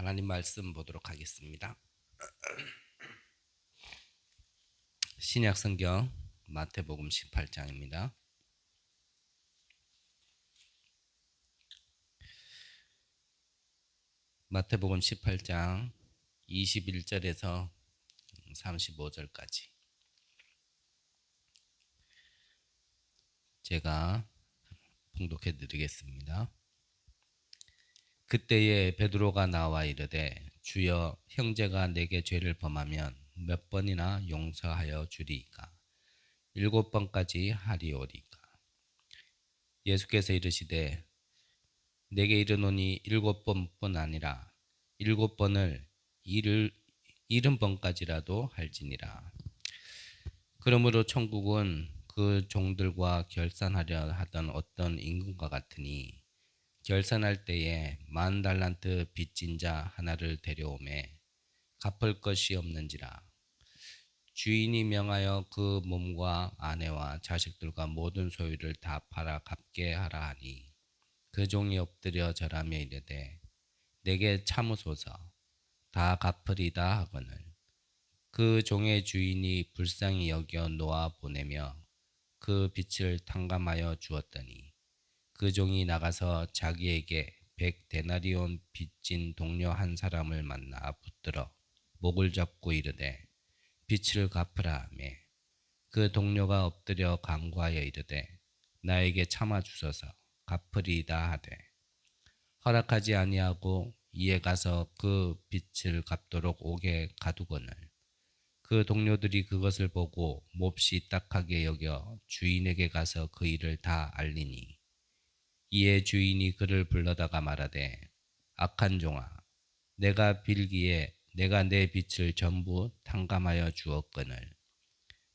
하나님 말씀 보도록 하겠습니다. 신약 성경 마태복음 18장입니다. 마태복음 18장 21절에서 35절까지 제가 봉독해 드리겠습니다. 그때에 베드로가 나와 이르되 주여, 형제가 내게 죄를 범하면 몇 번이나 용서하여 주리이까? 7번까지 하리오리까? 예수께서 이르시되 내게 이르노니 7번뿐 아니라 7번을 70번까지라도 할지니라. 그러므로 천국은 그 종들과 결산하려 하던 어떤 임금과 같으니, 결산할 때에 10,000달란트 빚진 자 하나를 데려오매 갚을 것이 없는지라. 주인이 명하여 그 몸과 아내와 자식들과 모든 소유를 다 팔아 갚게 하라 하니, 그 종이 엎드려 절하며 이르되 내게 참으소서, 다 갚으리다 하거늘 그 종의 주인이 불쌍히 여겨 놓아 보내며 그 빚을 탕감하여 주었더니, 그 종이 나가서 자기에게 100데나리온 빚진 동료 한 사람을 만나 붙들어 목을 잡고 이르되 빚을 갚으라 하며, 그 동료가 엎드려 간구하여 이르되 나에게 참아 주소서, 갚으리이다 하되 허락하지 아니하고 이에 가서 그 빚을 갚도록 오게 가두거늘 그 동료들이 그것을 보고 몹시 딱하게 여겨 주인에게 가서 그 일을 다 알리니, 이에 주인이 그를 불러다가 말하되 악한 종아, 내가 빌기에 내가 내 빚을 전부 탕감하여 주었거늘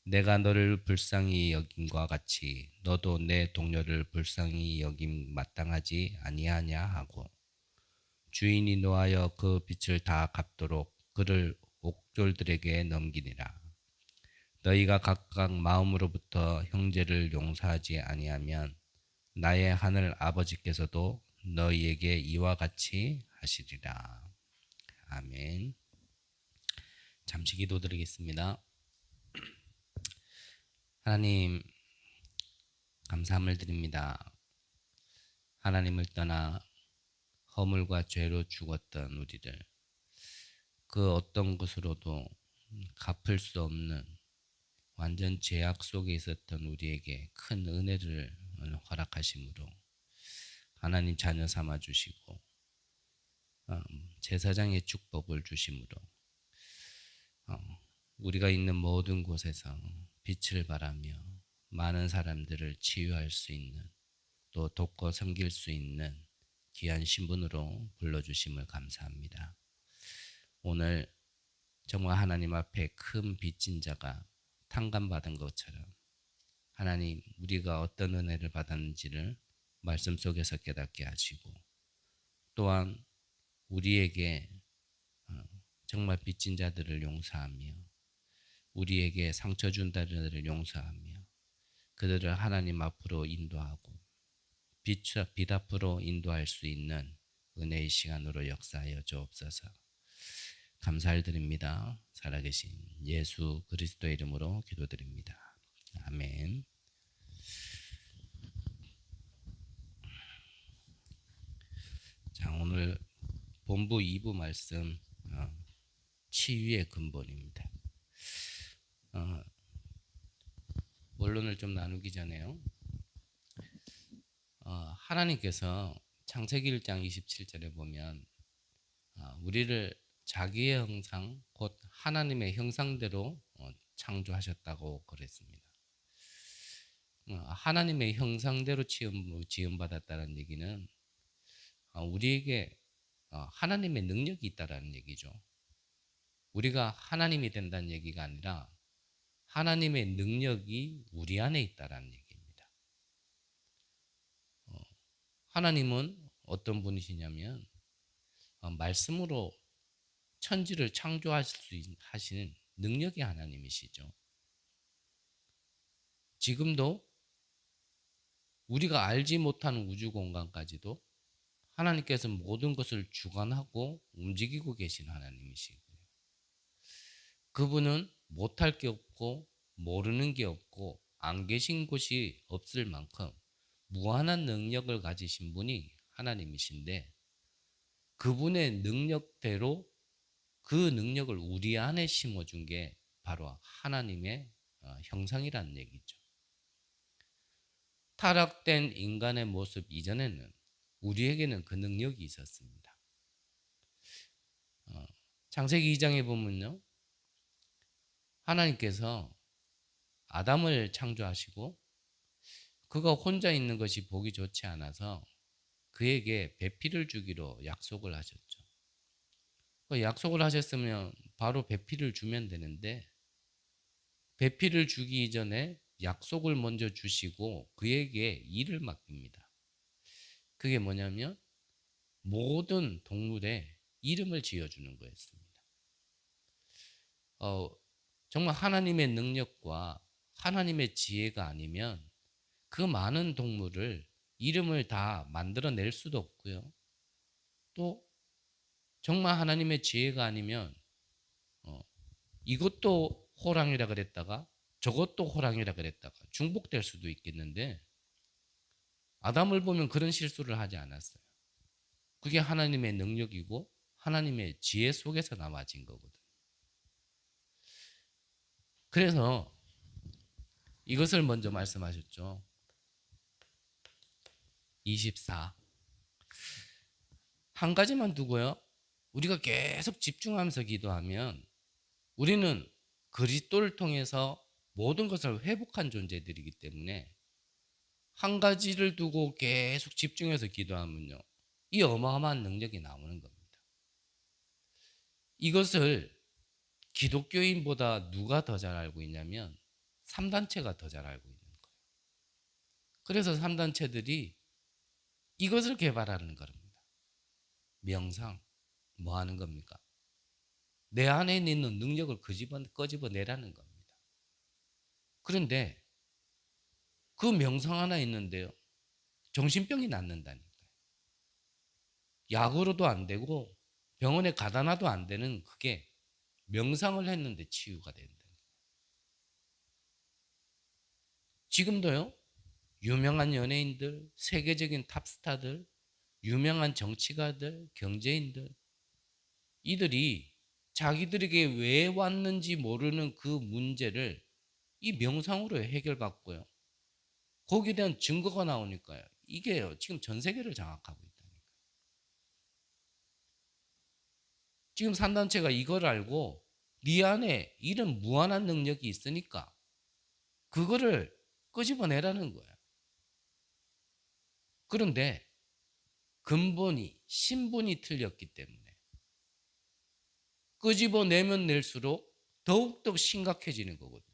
내가 너를 불쌍히 여김과 같이 너도 내 동료를 불쌍히 여김 마땅하지 아니하냐 하고, 주인이 노하여 그 빚을 다 갚도록 그를 옥졸들에게 넘기니라. 너희가 각각 마음으로부터 형제를 용서하지 아니하면 나의 하늘 아버지께서도 너희에게 이와 같이 하시리라. 아멘. 잠시 기도드리겠습니다. 하나님, 감사함을 드립니다. 하나님을 떠나 허물과 죄로 죽었던 우리를 그 어떤 것으로도 갚을 수 없는 완전 죄악 속에 있었던 우리에게 큰 은혜를 허락하심으로 하나님 자녀 삼아 주시고 제사장의 축복을 주심으로 우리가 있는 모든 곳에서 빛을 발하며 많은 사람들을 치유할 수 있는, 또 돕고 섬길 수 있는 귀한 신분으로 불러주심을 감사합니다. 오늘 정말 하나님 앞에 큰 빚진 자가 탕감받은 것처럼 하나님, 우리가 어떤 은혜를 받았는지를 말씀 속에서 깨닫게 하시고, 또한 우리에게 정말 빚진 자들을 용서하며 우리에게 상처 준 자들을 용서하며 그들을 하나님 앞으로 인도하고 빛 앞으로 인도할 수 있는 은혜의 시간으로 역사하여 주옵소서. 감사를 드립니다. 살아계신 예수 그리스도의 이름으로 기도드립니다. 아멘. 자, 오늘 본부 2부 말씀 치유의 근본입니다. 원론을 좀 나누기 전에요. 하나님께서 창세기 1장 27절에 보면 우리를 자기의 형상 곧 하나님의 형상대로 창조하셨다고 그랬습니다. 하나님의 형상대로 지음받았다는 얘기는 우리에게 하나님의 능력이 있다라는 얘기죠. 우리가 하나님이 된다는 얘기가 아니라 하나님의 능력이 우리 안에 있다라는 얘기입니다. 하나님은 어떤 분이시냐면 말씀으로 천지를 창조하시는 능력의 하나님이시죠. 지금도 우리가 알지 못하는 우주 공간까지도 하나님께서 모든 것을 주관하고 움직이고 계신 하나님이시고요. 그분은 못할 게 없고 모르는 게 없고 안 계신 곳이 없을 만큼 무한한 능력을 가지신 분이 하나님이신데, 그분의 능력대로 그 능력을 우리 안에 심어준 게 바로 하나님의 형상이라는 얘기죠. 타락된 인간의 모습 이전에는 우리에게는 그 능력이 있었습니다. 창세기 2장에 보면요, 하나님께서 아담을 창조하시고 그가 혼자 있는 것이 보기 좋지 않아서 그에게 배필을 주기로 약속을 하셨죠. 그 약속을 하셨으면 바로 배필을 주면 되는데, 배필을 주기 이전에 약속을 먼저 주시고 그에게 일을 맡깁니다. 그게 뭐냐면 모든 동물에 이름을 지어주는 거였습니다. 정말 하나님의 능력과 하나님의 지혜가 아니면 그 많은 동물을 이름을 다 만들어낼 수도 없고요. 또 정말 하나님의 지혜가 아니면 이것도 호랑이라 그랬다가 저것도 호랑이라 그랬다가 중복될 수도 있겠는데, 아담을 보면 그런 실수를 하지 않았어요. 그게 하나님의 능력이고 하나님의 지혜 속에서 나와진 거거든요. 그래서 이것을 먼저 말씀하셨죠. 24. 한 가지만 두고요, 우리가 계속 집중하면서 기도하면 우리는 그리스도를 통해서 모든 것을 회복한 존재들이기 때문에 한 가지를 두고 계속 집중해서 기도하면요, 이 어마어마한 능력이 나오는 겁니다. 이것을 기독교인보다 누가 더 잘 알고 있냐면 3단체가 더 잘 알고 있는 거예요. 그래서 3단체들이 이것을 개발하는 겁니다. 명상, 뭐 하는 겁니까? 내 안에 있는 능력을 끄집어내라는 겁니다. 그런데 그 명상 하나 있는데요, 정신병이 낫는다니까요. 약으로도 안 되고 병원에 가다 놔도 안 되는 그게 명상을 했는데 치유가 된다. 지금도요, 유명한 연예인들, 세계적인 탑스타들, 유명한 정치가들, 경제인들, 이들이 자기들에게 왜 왔는지 모르는 그 문제를 이 명상으로 해결받고요, 거기에 대한 증거가 나오니까요, 이게요 지금 전 세계를 장악하고 있다니까요. 지금 산단체가 이걸 알고 네 안에 이런 무한한 능력이 있으니까 그거를 끄집어내라는 거예요. 그런데 근본이, 신분이 틀렸기 때문에 끄집어내면 낼수록 더욱더 심각해지는 거거든요.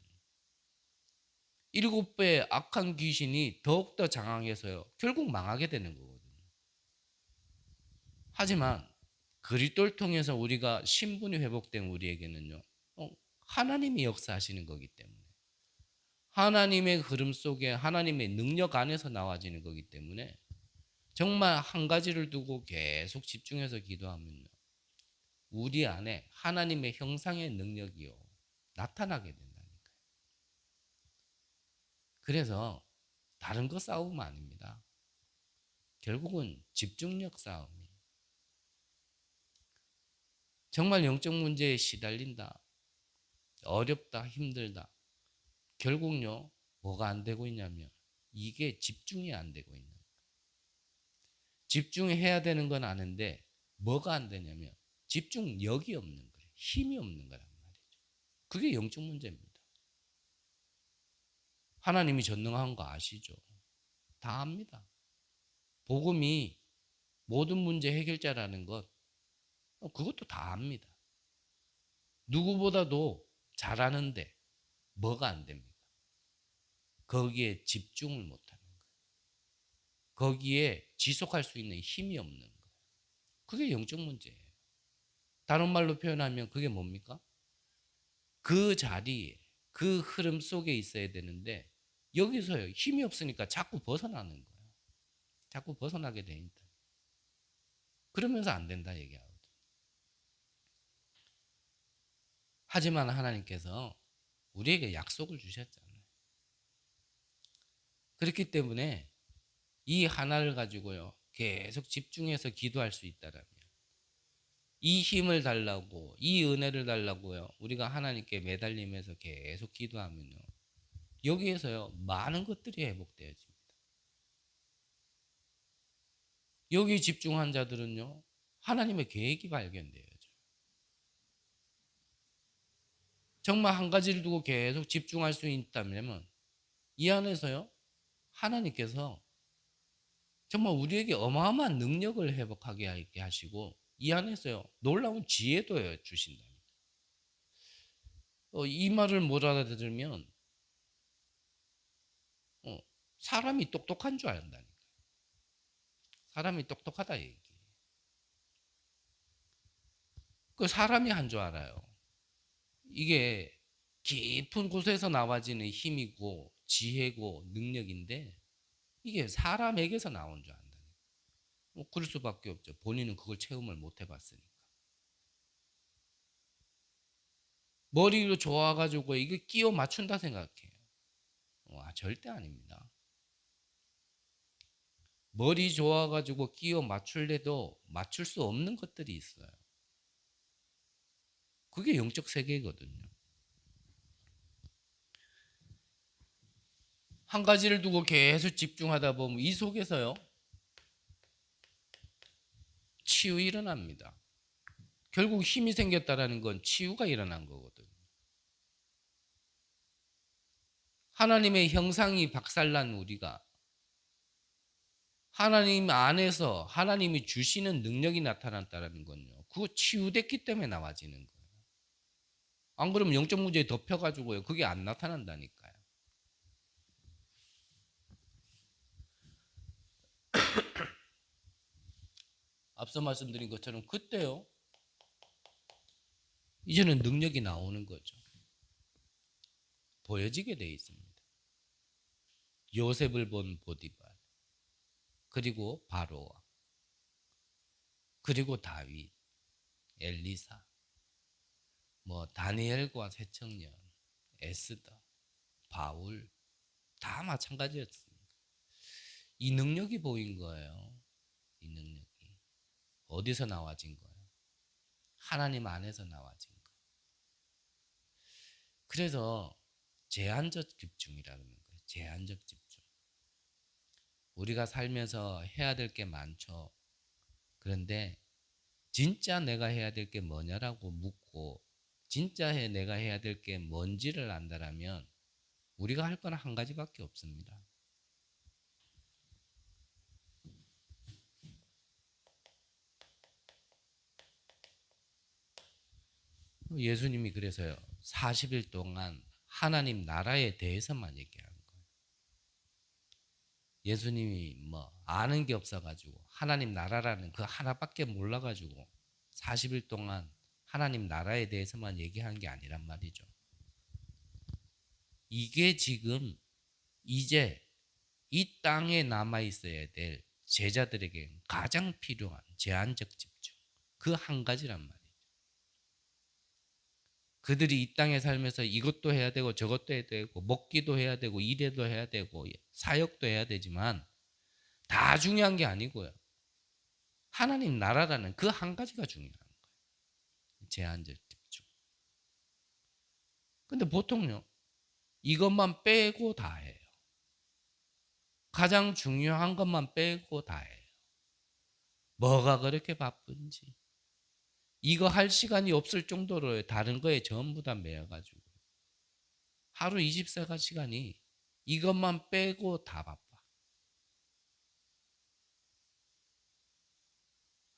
7배 악한 귀신이 더욱더 장악해서요, 결국 망하게 되는 거거든요. 하지만 그리스도를 통해서 우리가 신분이 회복된 우리에게는요, 하나님이 역사하시는 거기 때문에, 하나님의 흐름 속에 하나님의 능력 안에서 나와지는 거기 때문에 정말 한 가지를 두고 계속 집중해서 기도하면요, 우리 안에 하나님의 형상의 능력이요 나타나게 된다니까요. 그래서 다른 거 싸우면 아닙니다. 결국은 집중력 싸움이에요. 정말 영적 문제에 시달린다, 어렵다, 힘들다, 결국요 뭐가 안 되고 있냐면 이게 집중이 안 되고 있는 거예요. 집중해야 되는 건 아는데 뭐가 안 되냐면 집중력이 없는 거예요. 힘이 없는 거란 말이죠. 그게 영적 문제입니다. 하나님이 전능한 거 아시죠? 다 압니다. 복음이 모든 문제 해결자라는 것, 그것도 다 압니다. 누구보다도 잘하는데 뭐가 안 됩니까? 거기에 집중을 못하는 거예요. 거기에 지속할 수 있는 힘이 없는 거예요. 그게 영적 문제예요. 다른 말로 표현하면 그게 뭡니까? 그 자리에, 그 흐름 속에 있어야 되는데 여기서요 힘이 없으니까 자꾸 벗어나는 거예요. 자꾸 벗어나게 돼 있다. 그러면서 안 된다 얘기하거든. 하지만 하나님께서 우리에게 약속을 주셨잖아요. 그렇기 때문에 이 하나를 가지고요 계속 집중해서 기도할 수 있다라면, 이 힘을 달라고, 이 은혜를 달라고요 우리가 하나님께 매달리면서 계속 기도하면요 여기에서요 많은 것들이 회복되어집니다. 여기 집중한 자들은요 하나님의 계획이 발견되어져요. 정말 한 가지를 두고 계속 집중할 수 있다면 이 안에서요 하나님께서 정말 우리에게 어마어마한 능력을 회복하게 하시고 이 안에서요 놀라운 지혜도 주신답니다. 이 말을 못 알아들으면 사람이 똑똑한 줄 안다니까. 사람이 똑똑하다 얘기. 그 사람이 한 줄 알아요. 이게 깊은 곳에서 나와지는 힘이고 지혜고 능력인데 이게 사람에게서 나온 줄 안다니까. 그럴 수밖에 없죠. 본인은 그걸 체험을 못 해봤으니까. 머리로 좋아가지고 이게 끼워 맞춘다 생각해요. 절대 아닙니다. 머리 좋아가지고 끼워 맞출래도 맞출 수 없는 것들이 있어요. 그게 영적 세계거든요. 한 가지를 두고 계속 집중하다 보면 이 속에서요 치유 일어납니다. 결국 힘이 생겼다라는 건 치유가 일어난 거거든요. 하나님의 형상이 박살난 우리가 하나님 안에서 하나님이 주시는 능력이 나타났다는 건요 그거 치유됐기 때문에 나와지는 거예요. 안 그러면 영적 문제에 덮여가지고요 그게 안 나타난다니까요. 앞서 말씀드린 것처럼 그때요 이제는 능력이 나오는 거죠. 보여지게 돼 있습니다. 요셉을 본 보디발, 그리고 바로와, 그리고 다윗, 엘리사, 다니엘과 새청년, 에스더, 바울 다 마찬가지였습니다. 이 능력이 보인 거예요. 이 능력이 어디서 나와진 거예요? 하나님 안에서 나와진 거. 그래서 제한적 집중이라는 거예요. 제한적 집중. 우리가 살면서 해야 될 게 많죠. 그런데 진짜 내가 해야 될 게 뭐냐라고 묻고 진짜 내가 해야 될 게 뭔지를 안다라면 우리가 할 건 한 가지밖에 없습니다. 예수님이 그래서요 40일 동안 하나님 나라에 대해서만 얘기하는 거예요. 예수님이 아는 게 없어가지고 하나님 나라라는 그 하나밖에 몰라가지고 40일 동안 하나님 나라에 대해서만 얘기한 게 아니란 말이죠. 이게 지금 이제 이 땅에 남아 있어야 될 제자들에게 가장 필요한 제한적 집중 그 한 가지란 말이에요. 그들이 이 땅에 살면서 이것도 해야 되고 저것도 해야 되고 먹기도 해야 되고 일해도 해야 되고 사역도 해야 되지만 다 중요한 게 아니고요. 하나님 나라라는 그 한 가지가 중요한 거예요. 제한적 집중. 근데 보통요. 이것만 빼고 다 해요. 가장 중요한 것만 빼고 다 해요. 뭐가 그렇게 바쁜지. 이거 할 시간이 없을 정도로 다른 거에 전부 다 매여가지고 하루 24시간이 이것만 빼고 다 바빠.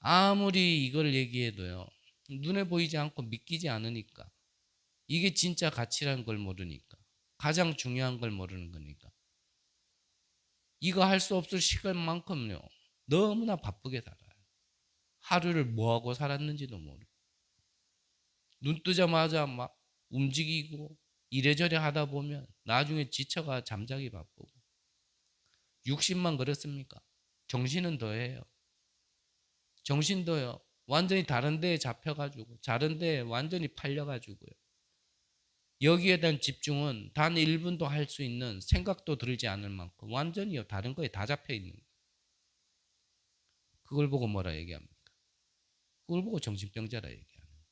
아무리 이걸 얘기해도요 눈에 보이지 않고 믿기지 않으니까 이게 진짜 가치라는 걸 모르니까 가장 중요한 걸 모르는 거니까 이거 할 수 없을 시간만큼요 너무나 바쁘게 살아요. 하루를 뭐하고 살았는지도 모르고 눈 뜨자마자 막 움직이고 이래저래 하다 보면 나중에 지쳐가 잠자기 바쁘고 60만 그렇습니까? 정신은 더해요. 정신도요. 완전히 다른 데에 잡혀가지고 다른 데에 완전히 팔려가지고요. 여기에 대한 집중은 단 1분도 할 수 있는 생각도 들지 않을 만큼 완전히 다른 거에 다 잡혀 있는 거예요. 그걸 보고 뭐라 얘기합니까? 그걸 보고 정신병자라 얘기하는 거예요.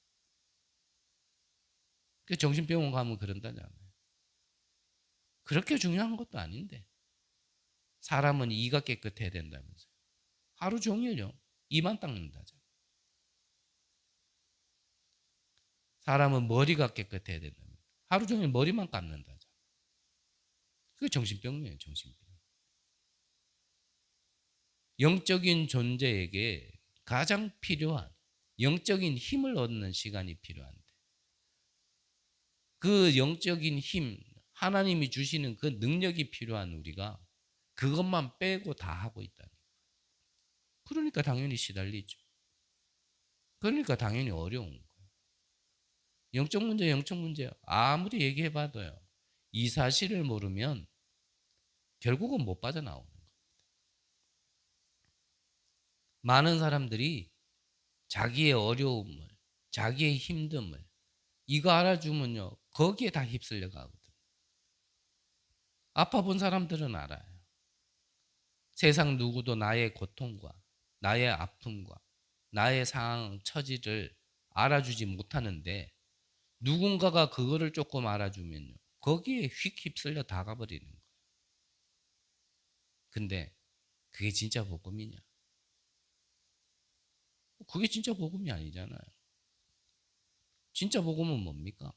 그 정신병원 가면 그런다잖아요. 그렇게 중요한 것도 아닌데 사람은 이가 깨끗해야 된다면서요. 하루 종일요. 이만 닦는다잖아요. 사람은 머리가 깨끗해야 된다면서 하루 종일 머리만 감는다잖아요. 그게 정신병이에요. 정신병. 영적인 존재에게 가장 필요한 영적인 힘을 얻는 시간이 필요한데 그 영적인 힘, 하나님이 주시는 그 능력이 필요한 우리가 그것만 빼고 다 하고 있다니. 그러니까 당연히 시달리죠. 그러니까 당연히 어려운 거예요. 영적 문제, 영적 문제 아무리 얘기해봐도요. 이 사실을 모르면 결국은 못 빠져나오는 거예요. 많은 사람들이 자기의 어려움을, 자기의 힘듦을 이거 알아주면요. 거기에 다 휩쓸려 가거든. 아파 본 사람들은 알아요. 세상 누구도 나의 고통과 나의 아픔과 나의 상황, 처지를 알아주지 못하는데 누군가가 그거를 조금 알아주면요. 거기에 휙 휩쓸려 다 가버리는 거예요. 근데 그게 진짜 복음이냐? 그게 진짜 복음이 아니잖아요. 진짜 복음은 뭡니까?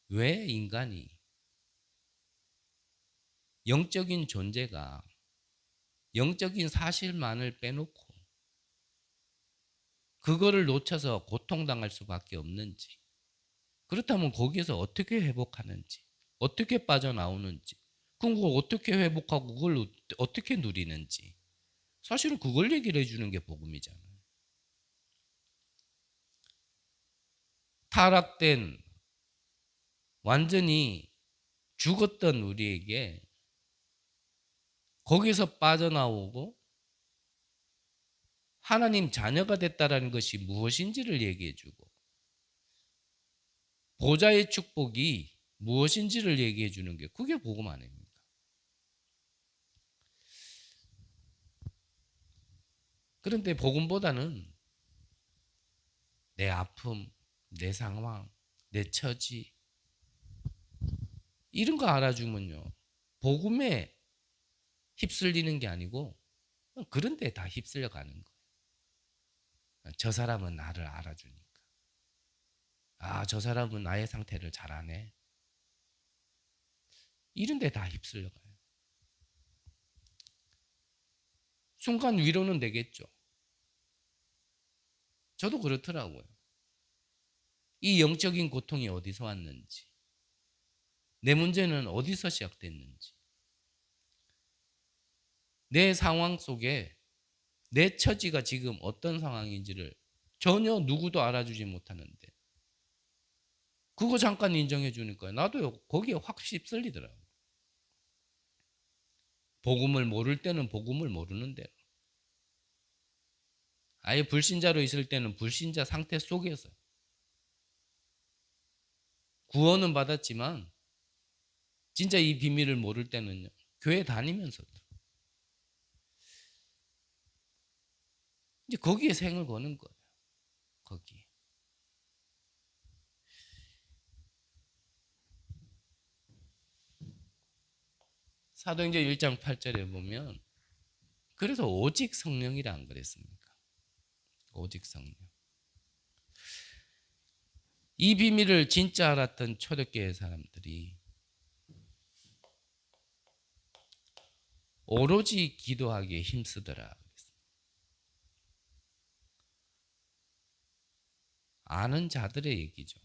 왜 인간이 영적인 존재가 영적인 사실만을 빼놓고 그거를 놓쳐서 고통당할 수밖에 없는지, 그렇다면 거기에서 어떻게 회복하는지, 어떻게 빠져나오는지, 그걸 어떻게 회복하고 그걸 어떻게 누리는지, 사실은 그걸 얘기를 해주는 게 복음이잖아요. 타락된 완전히 죽었던 우리에게 거기서 빠져나오고 하나님 자녀가 됐다라는 것이 무엇인지를 얘기해주고 보좌의 축복이 무엇인지를 얘기해주는 게 그게 복음 아닙니까? 그런데 복음보다는 내 아픔, 내 상황, 내 처지 이런 거 알아주면요. 복음에 휩쓸리는 게 아니고 그런 데 다 휩쓸려 가는 거예요. 저 사람은 나를 알아주니까. 아, 저 사람은 나의 상태를 잘 아네. 이런 데 다 휩쓸려 가요. 순간 위로는 되겠죠. 저도 그렇더라고요. 이 영적인 고통이 어디서 왔는지, 내 문제는 어디서 시작됐는지, 내 상황 속에 내 처지가 지금 어떤 상황인지를 전혀 누구도 알아주지 못하는데 그거 잠깐 인정해 주니까 나도 거기에 확 휩쓸리더라고요. 복음을 모를 때는 복음을 모르는 대로, 아예 불신자로 있을 때는 불신자 상태 속에서 구원은 받았지만 진짜 이 비밀을 모를 때는요. 교회 다니면서도 이제 거기에 생을 거는 거예요. 거기에. 사도행전 1장 8절에 보면 그래서 오직 성령이라 안 그랬습니까? 오직 성령. 이 비밀을 진짜 알았던 초대교회 사람들이 오로지 기도하기에 힘쓰더라. 아는 자들의 얘기죠.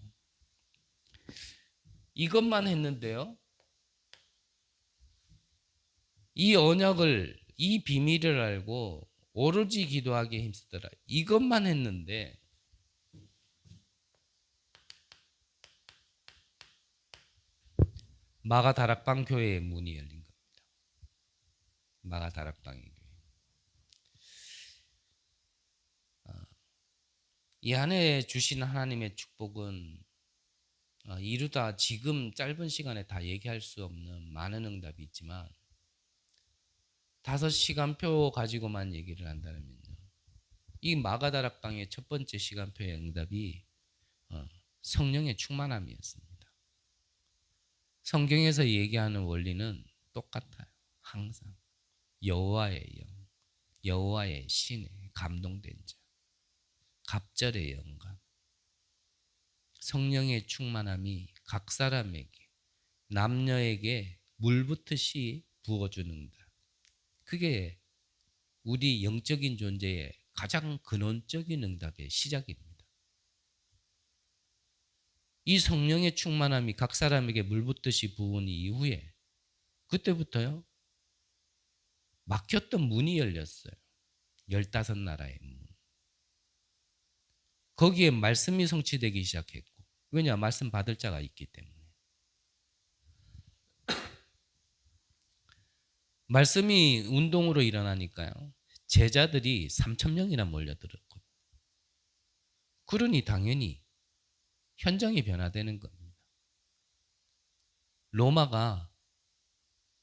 이것만 했는데요. 이 언약을, 이 비밀을 알고 오로지 기도하기에 힘쓰더라. 이것만 했는데 마가 다락방 교회의 문이 열린 겁니다. 마가 다락방의 교회. 이 안에 주신 하나님의 축복은 이루다 지금 짧은 시간에 다 얘기할 수 없는 많은 응답이 있지만 5시간표 가지고만 얘기를 한다면요. 이 마가다락방의 첫 번째 시간표의 응답이 성령의 충만함이었습니다. 성경에서 얘기하는 원리는 똑같아요. 항상 여호와의 영, 여호와의 신에 감동된 자, 갑절의 영감, 성령의 충만함이 각 사람에게 남녀에게 물붓듯이 부어주는 응답. 그게 우리 영적인 존재의 가장 근원적인 응답의 시작입니다. 이 성령의 충만함이 각 사람에게 물붓듯이 부은 이후에 그때부터요 막혔던 문이 열렸어요. 15나라의 문. 거기에 말씀이 성취되기 시작했고, 왜냐? 말씀 받을 자가 있기 때문에. 말씀이 운동으로 일어나니까요 제자들이 3,000명이나 몰려들었고, 그러니 당연히 현장이 변화되는 겁니다. 로마가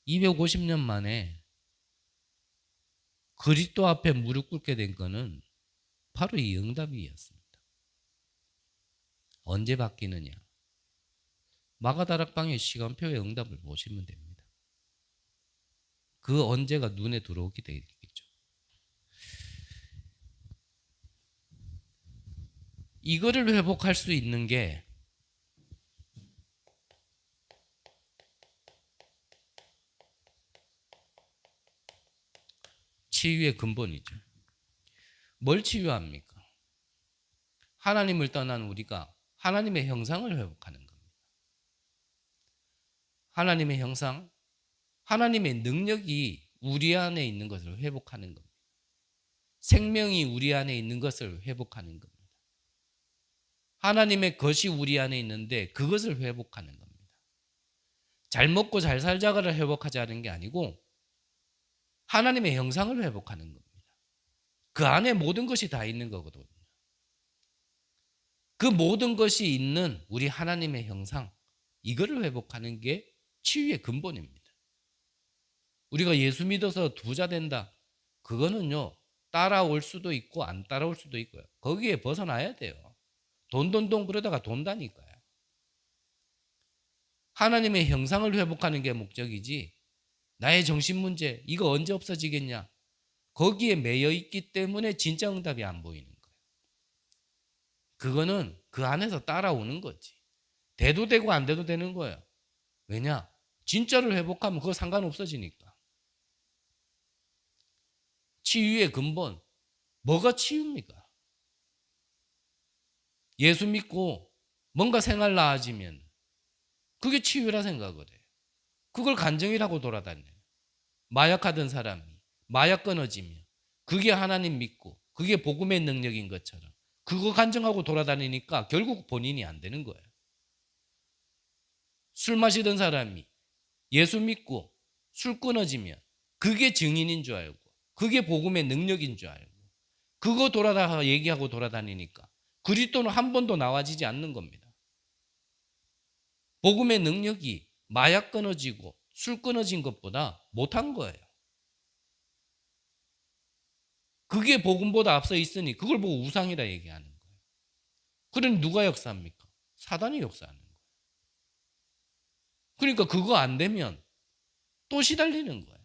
250년 만에 그리스도 앞에 무릎 꿇게 된 것은 바로 이 응답이었습니다. 언제 바뀌느냐? 마가다락방의 시간표의 응답을 보시면 됩니다. 그 언제가 눈에 들어오게 되겠죠. 이거를 회복할 수 있는 게 치유의 근본이죠. 뭘 치유합니까? 하나님을 떠난 우리가 하나님의 형상을 회복하는 겁니다. 하나님의 형상, 하나님의 능력이 우리 안에 있는 것을 회복하는 겁니다. 생명이 우리 안에 있는 것을 회복하는 겁니다. 하나님의 것이 우리 안에 있는데 그것을 회복하는 겁니다. 잘 먹고 잘 살자가를 회복하자는 게 아니고 하나님의 형상을 회복하는 겁니다. 그 안에 모든 것이 다 있는 거거든요. 그 모든 것이 있는 우리 하나님의 형상, 이거를 회복하는 게 치유의 근본입니다. 우리가 예수 믿어서 부자 된다. 그거는요, 따라올 수도 있고 안 따라올 수도 있고요. 거기에 벗어나야 돼요. 돈 그러다가 돈다니까요. 하나님의 형상을 회복하는 게 목적이지 나의 정신 문제 이거 언제 없어지겠냐? 거기에 매여 있기 때문에 진짜 응답이 안 보이는 거예요. 그거는 그 안에서 따라오는 거지. 돼도 되고 안 돼도 되는 거예요. 왜냐? 진짜를 회복하면 그거 상관없어지니까. 치유의 근본, 뭐가 치유입니까? 예수 믿고 뭔가 생활 나아지면 그게 치유라 생각을 해요. 그걸 간증이라고 돌아다녀요. 마약하던 사람이 마약 끊어지면 그게 하나님 믿고 그게 복음의 능력인 것처럼 그거 간증하고 돌아다니니까 결국 본인이 안 되는 거예요. 술 마시던 사람이 예수 믿고 술 끊어지면 그게 증인인 줄 알고 그게 복음의 능력인 줄 알고 그거 돌아다가 얘기하고 돌아다니니까 그리스도는 한 번도 나와지지 않는 겁니다. 복음의 능력이 마약 끊어지고 술 끊어진 것보다 못한 거예요. 그게 복음보다 앞서 있으니 그걸 보고 우상이라 얘기하는 거예요. 그러니 누가 역사합니까? 사단이 역사하는 거예요. 그러니까 그거 안 되면 또 시달리는 거예요.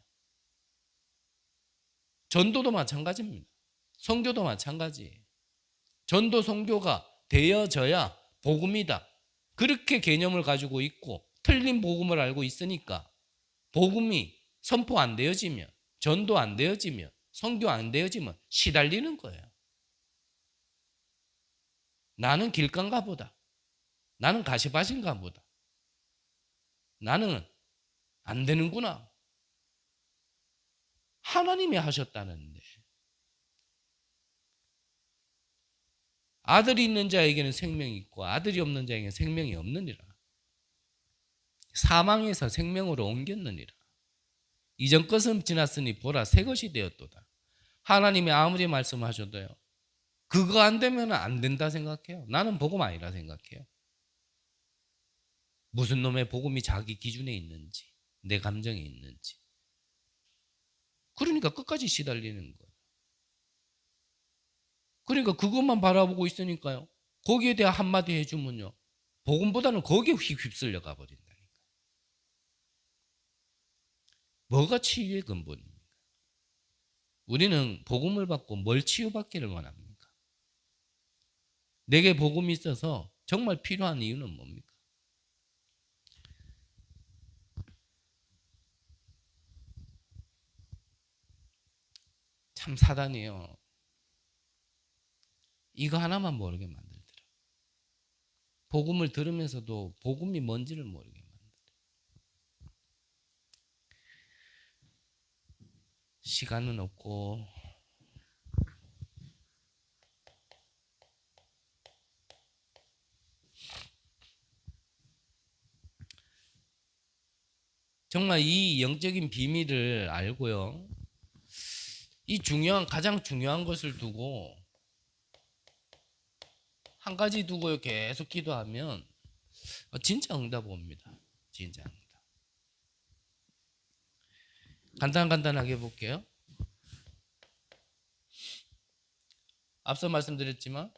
전도도 마찬가지입니다. 선교도 마찬가지예요. 전도 선교가 되어져야 복음이다. 그렇게 개념을 가지고 있고 틀린 복음을 알고 있으니까 복음이 선포 안 되어지면 전도 안 되어지면 선교 안 되어지면 시달리는 거예요. 나는 길가인가 보다. 나는 가시밭인가 보다. 나는 안 되는구나. 하나님이 하셨다는데 아들이 있는 자에게는 생명이 있고 아들이 없는 자에게는 생명이 없느니라. 사망에서 생명으로 옮겼느니라. 이전 것은 지났으니 보라 새 것이 되었도다. 하나님이 아무리 말씀하셔도요 그거 안 되면 안 된다 생각해요. 나는 복음 아니라 생각해요. 무슨 놈의 복음이 자기 기준에 있는지, 내 감정에 있는지. 그러니까 끝까지 시달리는 거예요. 그러니까 그것만 바라보고 있으니까요. 거기에 대해 한마디 해주면요. 복음보다는 거기에 휩쓸려 가버린다니까. 뭐가 치유의 근본입니까? 우리는 복음을 받고 뭘 치유받기를 원합니까? 내게 복음이 있어서 정말 필요한 이유는 뭡니까? 참 사단이에요. 이거 하나만 모르게 만들더라. 복음을 들으면서도 복음이 뭔지를 모르게 만들더라. 시간은 없고 정말 이 영적인 비밀을 알고요. 이 가장 중요한 것을 두고 한 가지 두고 계속 기도하면 진짜 응답 옵니다. 진짜 응답. 간단하게 볼게요. 앞서 말씀드렸지만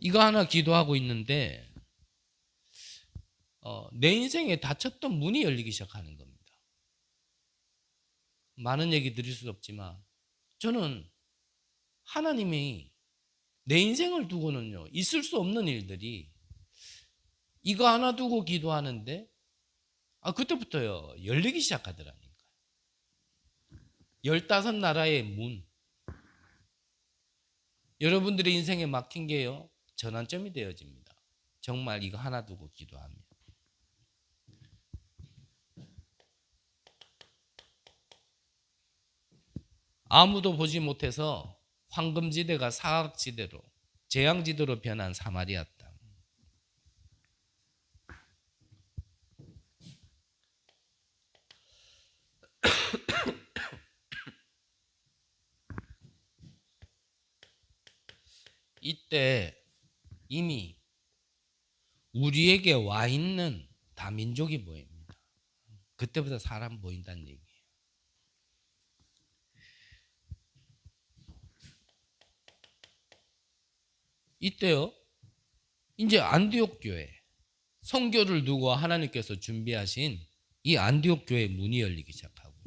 이거 하나 기도하고 있는데 내 인생에 닫혔던 문이 열리기 시작하는 겁니다. 많은 얘기 드릴 수 없지만 저는 하나님이 내 인생을 두고는요 있을 수 없는 일들이 이거 하나 두고 기도하는데 그때부터요 열리기 시작하더라니까요. 15나라의 문, 여러분들의 인생에 막힌 게요 전환점이 되어집니다. 정말 이거 하나 두고 기도하면. 아무도 보지 못해서 황금지대가 사각지대로, 재앙지대로 변한 사마리아 땅. 이때 이미 우리에게 와 있는 다민족이 보입니다. 그때부터 사람 보인다는 얘기예요. 이때요 이제 안디옥 교회 선교를 두고 하나님께서 준비하신 이 안디옥 교회 문이 열리기 시작하고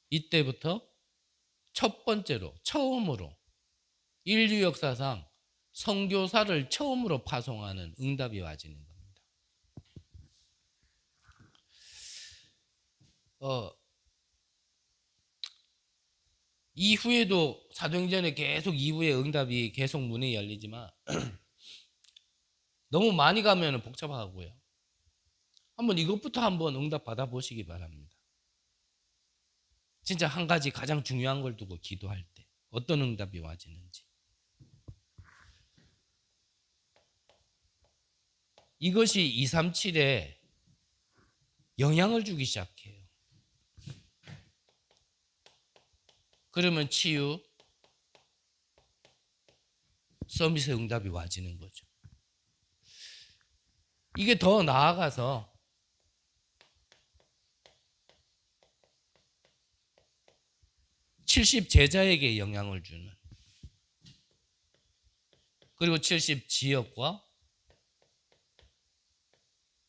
이때부터 첫 번째로 처음으로 인류 역사상 선교사를 처음으로 파송하는 응답이 와지는 겁니다. 이후에도 사도행전에 계속 이후에 응답이 계속 문이 열리지만 너무 많이 가면 복잡하고요. 한번 이것부터 한번 응답 받아보시기 바랍니다. 진짜 한 가지 가장 중요한 걸 두고 기도할 때 어떤 응답이 와지는지. 이것이 237에 영향을 주기 시작해요. 그러면 치유, 서비스 응답이 와지는 거죠. 이게 더 나아가서 70 제자에게 영향을 주는, 그리고 70 지역과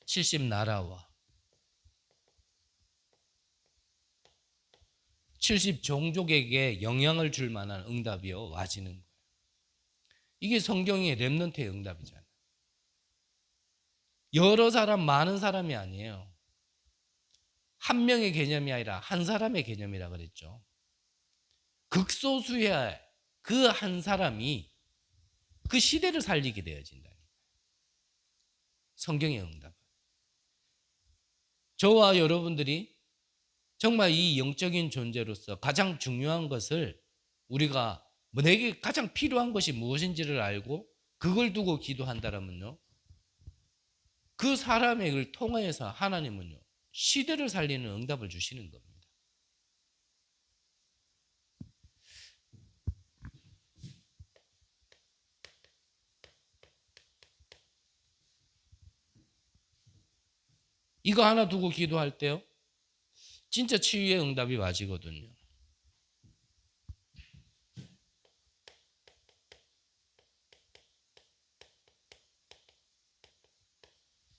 70 나라와 70 종족에게 영향을 줄 만한 응답이 와지는 거예요. 이게 성경의 렘넌트의 응답이잖아요. 여러 사람, 많은 사람이 아니에요. 한 명의 개념이 아니라 한 사람의 개념이라 그랬죠. 극소수의 그 한 사람이 그 시대를 살리게 되어진다. 성경의 응답. 저와 여러분들이 정말 이 영적인 존재로서 가장 중요한 것을 우리가 내게 가장 필요한 것이 무엇인지를 알고 그걸 두고 기도한다면요, 그 사람을 통해서 하나님은요, 시대를 살리는 응답을 주시는 겁니다. 이거 하나 두고 기도할 때요, 진짜 치유의 응답이 와지거든요.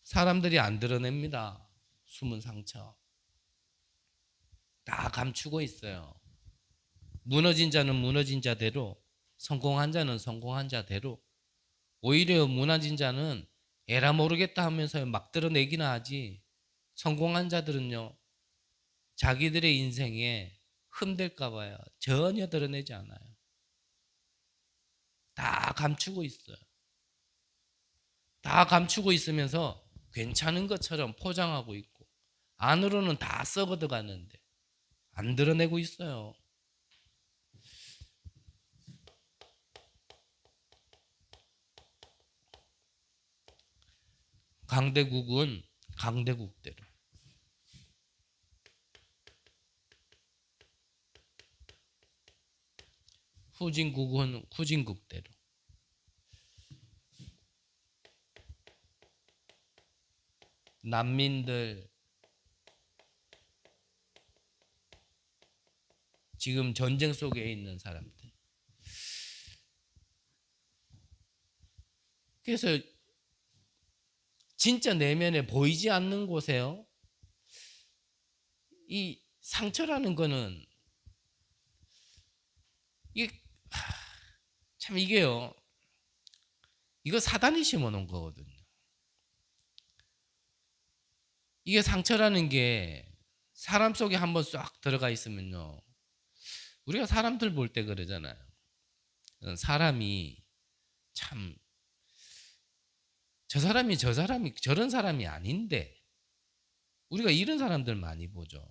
사람들이 안 드러냅니다. 숨은 상처. 다 감추고 있어요. 무너진 자는 무너진 자대로, 성공한 자는 성공한 자대로, 오히려 무너진 자는 에라 모르겠다 하면서 막 드러내기나 하지, 성공한 자들은요, 자기들의 인생에 흠될까 봐요. 전혀 드러내지 않아요. 다 감추고 있어요. 다 감추고 있으면서 괜찮은 것처럼 포장하고 있고, 안으로는 다 썩어도 가는데 안 드러내고 있어요. 강대국은 강대국대로, 후진국은 후진국대로, 난민들, 지금 전쟁 속에 있는 사람들. 그래서 진짜 내면에 보이지 않는 곳에요, 이 상처라는 거는 이게 참, 이게요, 이거 사단이 심어놓은 거거든요. 이게 상처라는 게 사람 속에 한번 싹 들어가 있으면요, 우리가 사람들 볼 때 그러잖아요. 사람이 참, 저 사람이 저런 사람이 아닌데, 우리가 이런 사람들 많이 보죠.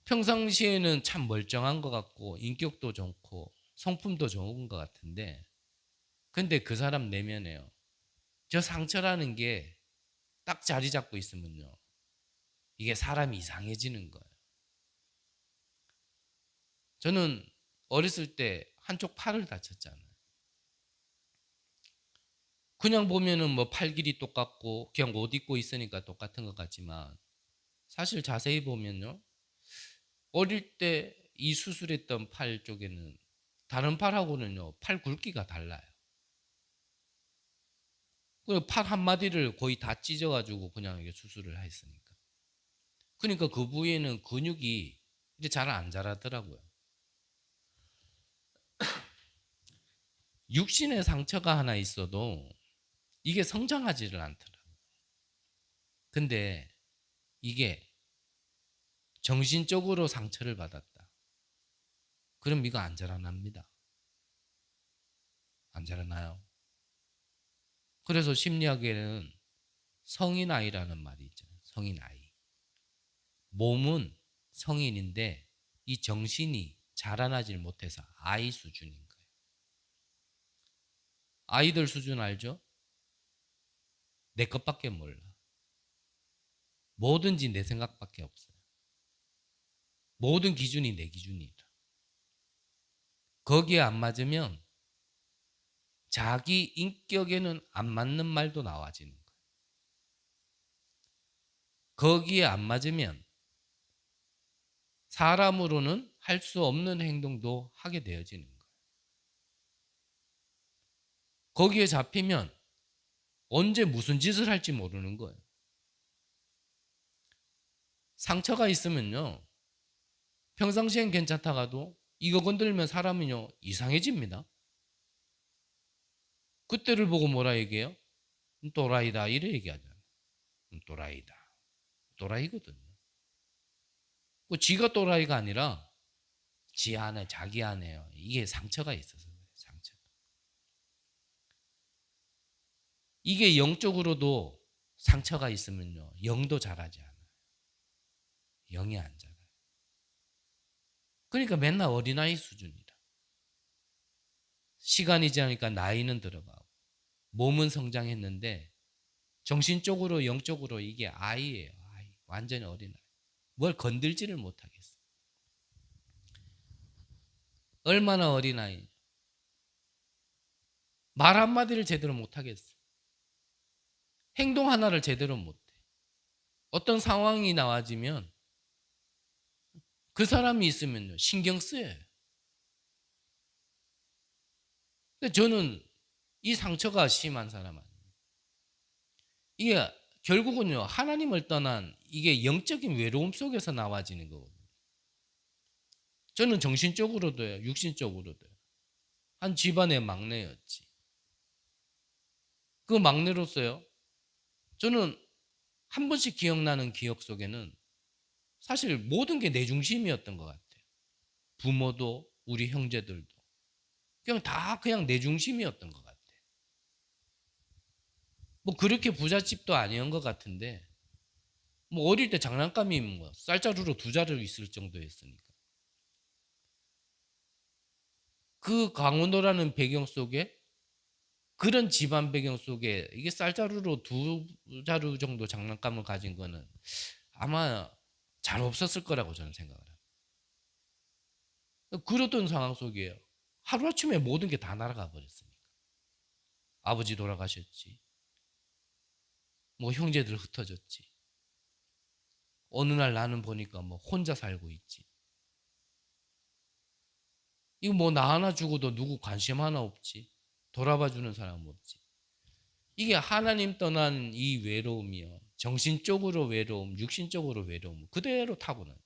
평상시에는 참 멀쩡한 것 같고 인격도 좋고 성품도 좋은 것 같은데, 근데 그 사람 내면에요, 저 상처라는 게 딱 자리 잡고 있으면요, 이게 사람이 이상해지는 거예요. 저는 어렸을 때 한쪽 팔을 다쳤잖아요. 그냥 보면은 뭐 팔 길이 똑같고 그냥 옷 입고 있으니까 똑같은 것 같지만, 사실 자세히 보면요, 어릴 때 이 수술했던 팔 쪽에는 다른 팔하고는요, 팔 굵기가 달라요. 팔 한마디를 거의 다 찢어가지고 그냥 이게 수술을 했으니까. 그러니까 그 부위에는 근육이 이제 잘 안 자라더라고요. 육신의 상처가 하나 있어도 이게 성장하지를 않더라고요. 근데 이게 정신적으로 상처를 받았다, 그럼 이거 안 자라납니다. 안 자라나요. 그래서 심리학에는 성인 아이라는 말이 있잖아요. 성인 아이. 몸은 성인인데 이 정신이 자라나질 못해서 아이 수준인 거예요. 아이들 수준 알죠? 내 것밖에 몰라. 뭐든지 내 생각밖에 없어요. 모든 기준이 내 기준이다. 거기에 안 맞으면 자기 인격에는 안 맞는 말도 나와지는 거예요. 거기에 안 맞으면 사람으로는 할 수 없는 행동도 하게 되어지는 거예요. 거기에 잡히면 언제 무슨 짓을 할지 모르는 거예요. 상처가 있으면요, 평상시엔 괜찮다가도 이거 건들면 사람은요, 이상해집니다. 그때를 보고 뭐라 얘기해요? 또라이다, 이래 얘기하잖아요. 또라이다. 또라이거든요. 지가 또라이가 아니라 지 안에, 자기 안에요, 이게 상처가 있어서 그래요. 상처. 이게 영적으로도 상처가 있으면요, 영도 자라지 않아요. 영이 안 자라요. 그러니까 맨날 어린아이 수준이다. 시간이 지나니까 나이는 들어가고 몸은 성장했는데 정신적으로 영적으로 이게 아이예요. 아이. 완전히 어린아이. 뭘 건들지를 못하겠어. 얼마나 어린아이. 말 한마디를 제대로 못하겠어. 행동 하나를 제대로 못해. 어떤 상황이 나와지면 그 사람이 있으면요 신경 쓰여요. 근데 저는 이 상처가 심한 사람 아니에요. 이게 결국은요 하나님을 떠난 이게 영적인 외로움 속에서 나와지는 거거든요. 저는 정신적으로도요 육신적으로도요 한 집안의 막내였지. 그 막내로서요 저는 한 번씩 기억나는 기억 속에는 사실 모든 게 내 중심이었던 것 같아요. 부모도 우리 형제들도 그냥 다 그냥 내 중심이었던 것 같아요. 뭐 그렇게 부잣집도 아니었던 것 같은데 뭐 어릴 때 장난감이 뭐 쌀자루로 두 자루 있을 정도였으니까 그 강원도라는 배경 속에 그런 집안 배경 속에 이게 쌀자루로 두 자루 정도 장난감을 가진 거는 아마 잘 없었을 거라고 저는 생각을 해요. 그러던 상황 속이에요. 하루아침에 모든 게 다 날아가 버렸으니까. 아버지 돌아가셨지. 뭐 형제들 흩어졌지. 어느 날 나는 보니까 뭐 혼자 살고 있지. 이거 뭐 나 하나 죽어도 누구 관심 하나 없지. 돌아봐 주는 사람 없지. 이게 하나님 떠난 이 외로움이요. 정신적으로 외로움, 육신적으로 외로움 그대로 타고나요.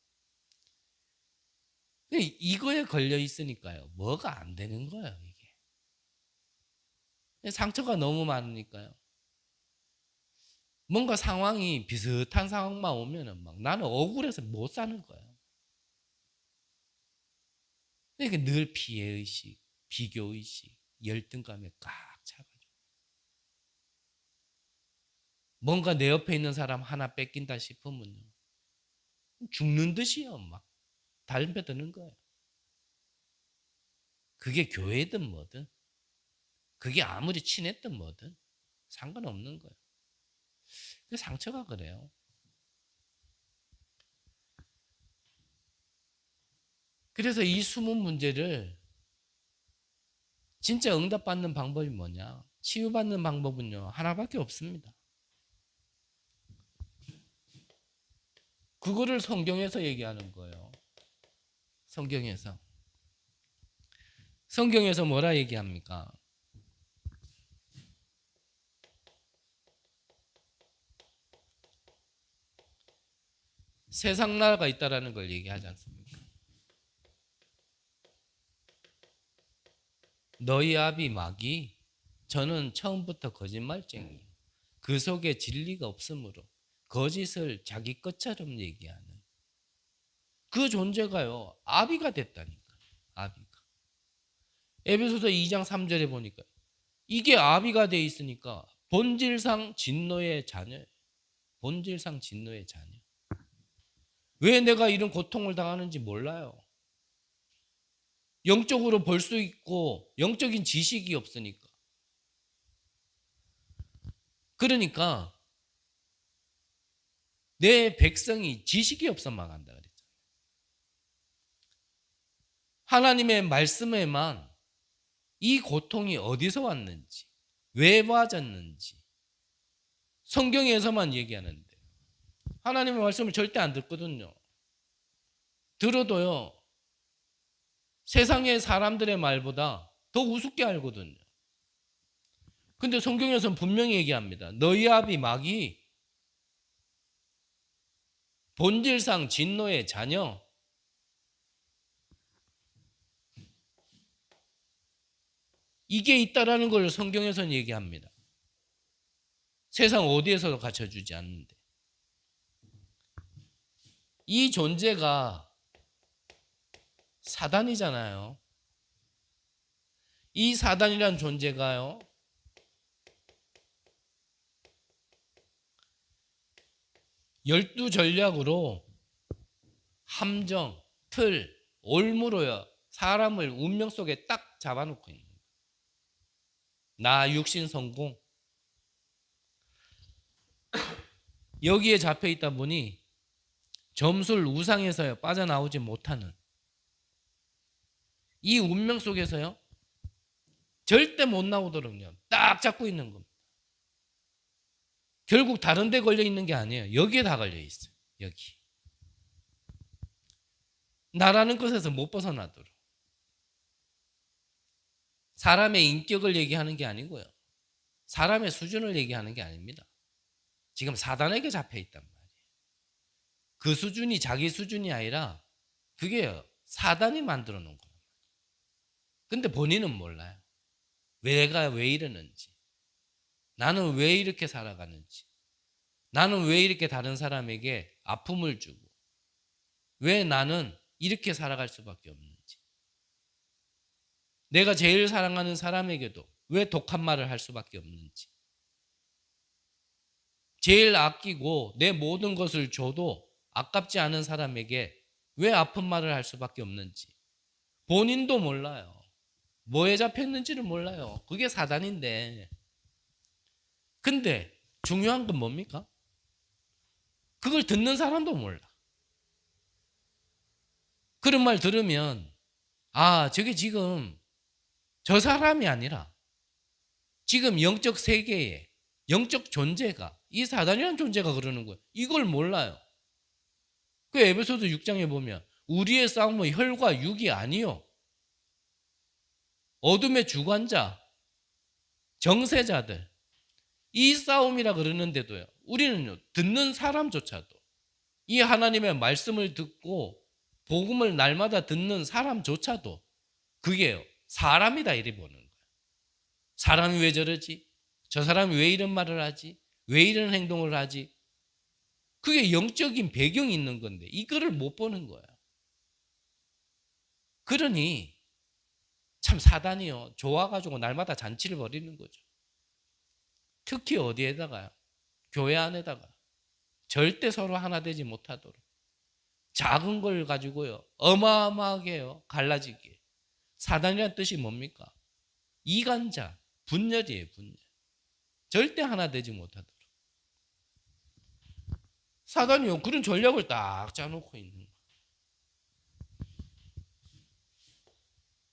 이거에 걸려 있으니까요. 뭐가 안 되는 거예요, 이게. 상처가 너무 많으니까요. 뭔가 상황이 비슷한 상황만 오면은 막 나는 억울해서 못 사는 거예요. 그러니까 늘 피해의식, 비교의식, 열등감에 꽉 차가지고. 뭔가 내 옆에 있는 사람 하나 뺏긴다 싶으면요. 죽는 듯이요, 막. 달벼드는 거예요. 그게 교회든 뭐든, 그게 아무리 친했든 뭐든 상관없는 거예요. 그 상처가 그래요. 그래서 이 숨은 문제를 진짜 응답받는 방법이 뭐냐? 치유받는 방법은요, 하나밖에 없습니다. 그거를 성경에서 얘기하는 거예요. 성경에서. 성경에서 뭐라 얘기합니까? 세상 나라가 있다라는 걸 얘기하지 않습니까? 너희 아비 마귀 저는 처음부터 거짓말쟁이 그 속에 진리가 없으므로 거짓을 자기 것처럼 얘기하는 그 존재가요 아비가 됐다니까. 아비가 에베소서 2장 3절에 보니까 이게 아비가 돼 있으니까 본질상 진노의 자녀. 본질상 진노의 자녀. 왜 내가 이런 고통을 당하는지 몰라요. 영적으로 볼 수 있고 영적인 지식이 없으니까. 그러니까 내 백성이 지식이 없어 망한다 그랬잖아요. 하나님의 말씀에만 이 고통이 어디서 왔는지, 왜 맞았는지 성경에서만 얘기하는데 하나님의 말씀을 절대 안 듣거든요. 들어도요. 세상의 사람들의 말보다 더 우습게 알거든요. 근데 성경에서는 분명히 얘기합니다. 너희 아비 마귀 본질상 진노의 자녀. 이게 있다라는 걸 성경에서는 얘기합니다. 세상 어디에서도 갖춰주지 않는데. 이 존재가 사단이잖아요. 이 사단이란 존재가요. 열두 전략으로 함정, 틀, 올무로요. 사람을 운명 속에 딱 잡아놓고 있는 거예요. 나 육신 성공. 여기에 잡혀 있다 보니 점술 우상에서요 빠져나오지 못하는 이 운명 속에서요 절대 못 나오도록요 딱 잡고 있는 겁니다. 결국 다른 데 걸려 있는 게 아니에요. 여기에 다 걸려 있어요. 여기. 나라는 것에서 못 벗어나도록. 사람의 인격을 얘기하는 게 아니고요. 사람의 수준을 얘기하는 게 아닙니다. 지금 사단에게 잡혀 있단 말이에요. 그 수준이 자기 수준이 아니라 그게 사단이 만들어 놓은 거예요. 근데 본인은 몰라요. 내가 왜 이러는지. 나는 왜 이렇게 살아가는지. 나는 왜 이렇게 다른 사람에게 아픔을 주고. 왜 나는 이렇게 살아갈 수밖에 없는지. 내가 제일 사랑하는 사람에게도 왜 독한 말을 할 수밖에 없는지. 제일 아끼고 내 모든 것을 줘도 아깝지 않은 사람에게 왜 아픈 말을 할 수밖에 없는지 본인도 몰라요. 뭐에 잡혔는지를 몰라요. 그게 사단인데. 근데 중요한 건 뭡니까? 그걸 듣는 사람도 몰라. 그런 말 들으면 아, 저게 지금 저 사람이 아니라 지금 영적 세계에 영적 존재가 이 사단이라는 존재가 그러는 거예요. 이걸 몰라요. 그 에베소서 6장에 보면 우리의 싸움은 혈과 육이 아니요 어둠의 주관자, 정세자들 이 싸움이라 그러는데도요. 우리는요 듣는 사람조차도 이 하나님의 말씀을 듣고 복음을 날마다 듣는 사람조차도 그게요 사람이다 이래 보는 거예요. 사람이 왜 저러지? 저 사람이 왜 이런 말을 하지? 왜 이런 행동을 하지? 그게 영적인 배경이 있는 건데 이거를 못 보는 거예요. 그러니 참 사단이요 좋아가지고 날마다 잔치를 벌이는 거죠. 특히 어디에다가요? 교회 안에다가 절대 서로 하나 되지 못하도록 작은 걸 가지고요 어마어마하게요 갈라지게. 사단이란 뜻이 뭡니까? 이간자, 분열이에요. 분열. 절대 하나 되지 못하도록. 사단이요 그런 전략을 딱 짜놓고 있는 거예요.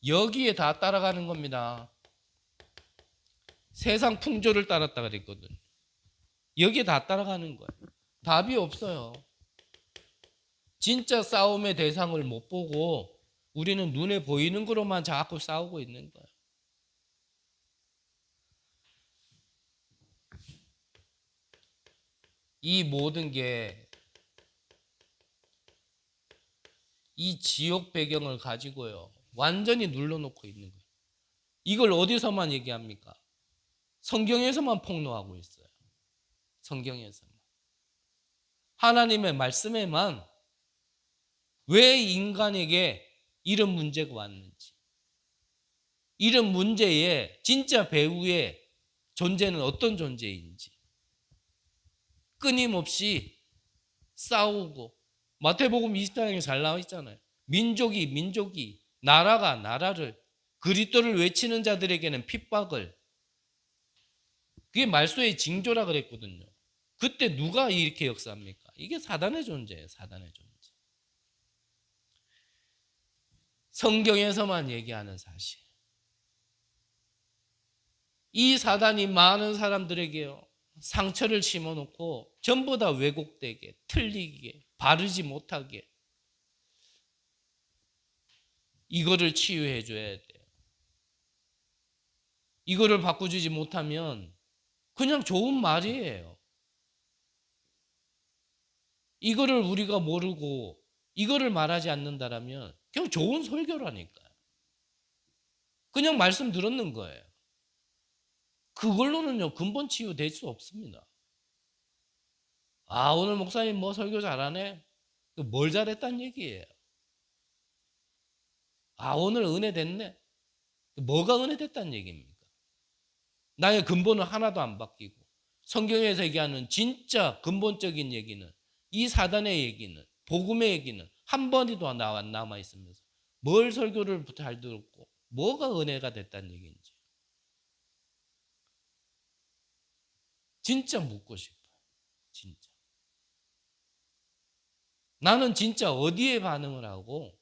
여기에 다 따라가는 겁니다. 세상 풍조를 따랐다 그랬거든. 여기에 다 따라가는 거예요. 답이 없어요. 진짜 싸움의 대상을 못 보고 우리는 눈에 보이는 거로만 자꾸 싸우고 있는 거예요. 이 모든 게 이 지옥 배경을 가지고요 완전히 눌러놓고 있는 거예요. 이걸 어디서만 얘기합니까? 성경에서만 폭로하고 있어요. 성경에서만. 하나님의 말씀에만 왜 인간에게 이런 문제가 왔는지, 이런 문제의 진짜 배후의 존재는 어떤 존재인지 끊임없이 싸우고 마태복음 24장에 잘 나와 있잖아요. 민족이 나라가 나라를 그리스도를 외치는 자들에게는 핍박을 그게 말소의 징조라 그랬거든요. 그때 누가 이렇게 역사합니까? 이게 사단의 존재예요. 사단의 존재. 성경에서만 얘기하는 사실. 이 사단이 많은 사람들에게요 상처를 심어놓고 전부 다 왜곡되게 틀리게 바르지 못하게 이거를 치유해 줘야 돼요. 이거를 바꿔주지 못하면 그냥 좋은 말이에요. 이거를 우리가 모르고 이거를 말하지 않는다라면 그냥 좋은 설교라니까요. 그냥 말씀 들었는 거예요. 그걸로는요 근본 치유될 수 없습니다. 아 오늘 목사님 뭐 설교 잘하네? 뭘 잘했단 얘기예요? 아 오늘 은혜 됐네? 뭐가 은혜 됐단 얘기입니까? 나의 근본은 하나도 안 바뀌고 성경에서 얘기하는 진짜 근본적인 얘기는 이 사단의 얘기는 복음의 얘기는 한 번이도 남아 있으면서 뭘 설교를 잘 들었고 뭐가 은혜가 됐다는 얘기인지 진짜 묻고 싶어요. 진짜. 나는 진짜 어디에 반응을 하고,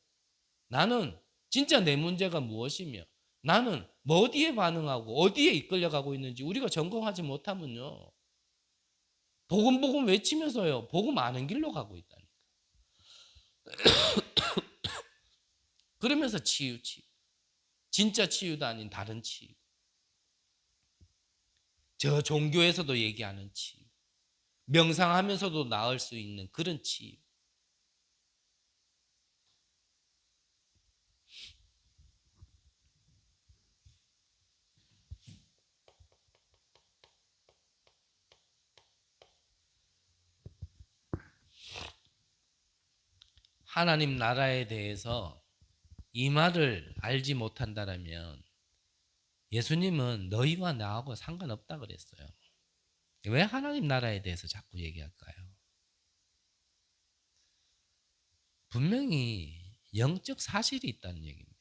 나는 진짜 내 문제가 무엇이며, 나는 뭐 어디에 반응하고 어디에 이끌려가고 있는지 우리가 점검하지 못하면요, 복음 외치면서요, 복음 아는 길로 가고 있다니까. 그러면서 치유. 진짜 치유도 아닌 다른 치유. 저 종교에서도 얘기하는 치유. 명상하면서도 나을 수 있는 그런 치유. 하나님 나라에 대해서 이 말을 알지 못한다면 예수님은 너희와 나하고 상관없다 그랬어요. 왜 하나님 나라에 대해서 자꾸 얘기할까요? 분명히 영적 사실이 있다는 얘기입니다.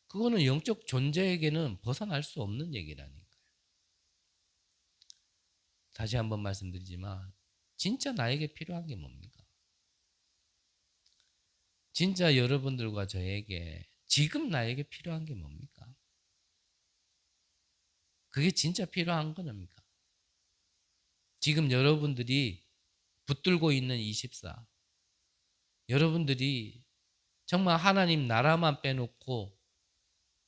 그거는 영적 존재에게는 벗어날 수 없는 얘기라니까요. 다시 한번 말씀드리지만 진짜 나에게 필요한 게 뭡니까? 진짜 여러분들과 저에게 지금 나에게 필요한 게 뭡니까? 그게 진짜 필요한 겁니까? 지금 여러분들이 붙들고 있는 24, 여러분들이 정말 하나님 나라만 빼놓고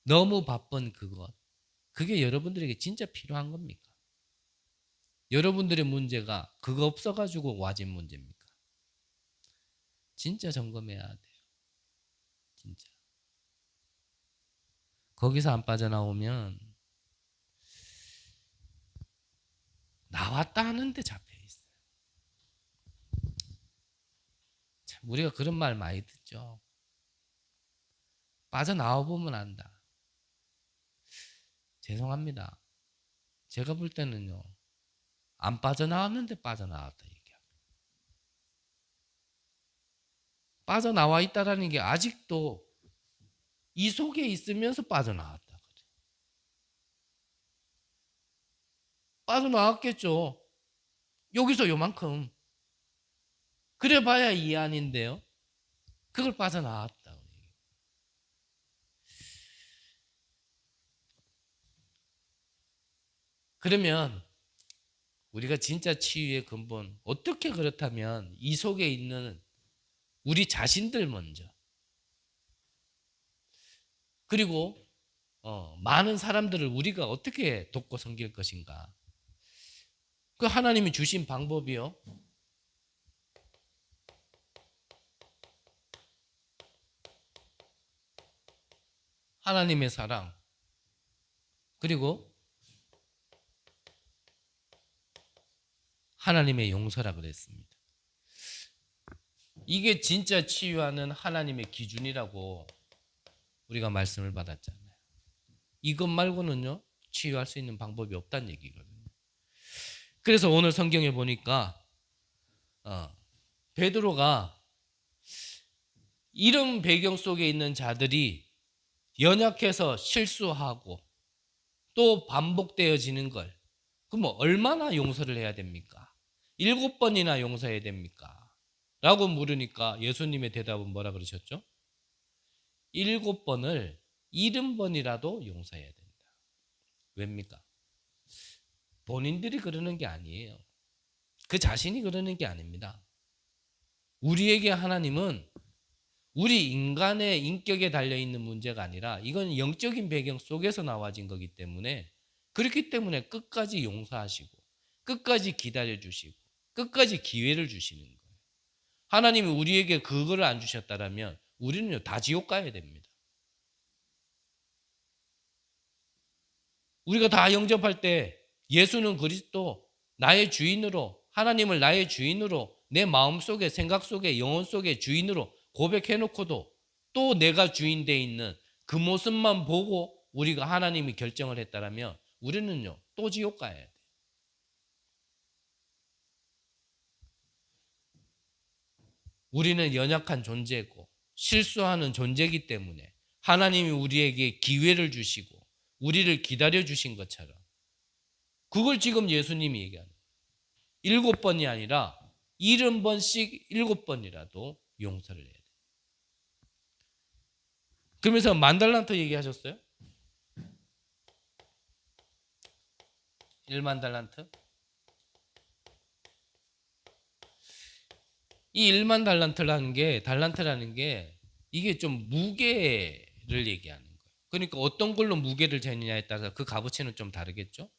너무 바쁜 그것, 그게 여러분들에게 진짜 필요한 겁니까? 여러분들의 문제가 그거 없어가지고 와진 문제입니까? 진짜 점검해야 돼요. 진짜. 거기서 안 빠져나오면 나왔다 하는데 잡혀 있어요. 참, 우리가 그런 말 많이 듣죠. 빠져나와 보면 안다. 죄송합니다. 제가 볼 때는요, 안 빠져나왔는데 빠져나왔다 얘기합니다. 빠져나와 있다라는 게 아직도 이 속에 있으면서 빠져나왔다 그래요. 빠져나왔겠죠. 여기서 요만큼. 그래봐야 이 안인데요. 그걸 빠져나왔다. 그러면 우리가 진짜 치유의 근본, 어떻게 그렇다면 이 속에 있는 우리 자신들 먼저, 그리고 많은 사람들을 우리가 어떻게 돕고 섬길 것인가. 그 하나님이 주신 방법이요, 하나님의 사랑, 그리고 하나님의 용서라 그랬습니다. 이게 진짜 치유하는 하나님의 기준이라고 우리가 말씀을 받았잖아요. 이것 말고는요, 치유할 수 있는 방법이 없다는 얘기거든요. 그래서 오늘 성경에 보니까 베드로가 이런 배경 속에 있는 자들이 연약해서 실수하고 또 반복되어지는 걸, 그럼 얼마나 용서를 해야 됩니까? 7번이나 용서해야 됩니까? 라고 물으니까 예수님의 대답은 뭐라 그러셨죠? 7번을 70번이라도 용서해야 된다. 왜입니까? 본인들이 그러는 게 아니에요. 그 자신이 그러는 게 아닙니다. 우리에게 하나님은 우리 인간의 인격에 달려있는 문제가 아니라 이건 영적인 배경 속에서 나와진 거기 때문에, 그렇기 때문에 끝까지 용서하시고 끝까지 기다려주시고 끝까지 기회를 주시는 거예요. 하나님이 우리에게 그거를 안 주셨다면 우리는요, 다 지옥 가야 됩니다. 우리가 다 영접할 때 예수는 그리스도, 나의 주인으로, 하나님을 나의 주인으로, 내 마음속에, 생각 속에, 영혼 속에 주인으로 고백해놓고도 또 내가 주인 돼 있는 그 모습만 보고 우리가 하나님이 결정을 했다면 우리는요, 또 지옥 가야 돼요. 우리는 연약한 존재고 실수하는 존재이기 때문에 하나님이 우리에게 기회를 주시고 우리를 기다려 주신 것처럼 그걸 지금 예수님이 얘기하는 거예요. 7번이 아니라 70번씩 7번이라도 용서를 해야 돼요. 그러면서 만달란트 얘기하셨어요? 1만 달란트? 이 1만 달란트라는 게 이게 좀 무게를 얘기하는 거예요. 그러니까 어떤 걸로 무게를 재느냐에 따라서 그 값어치는 좀 다르겠죠?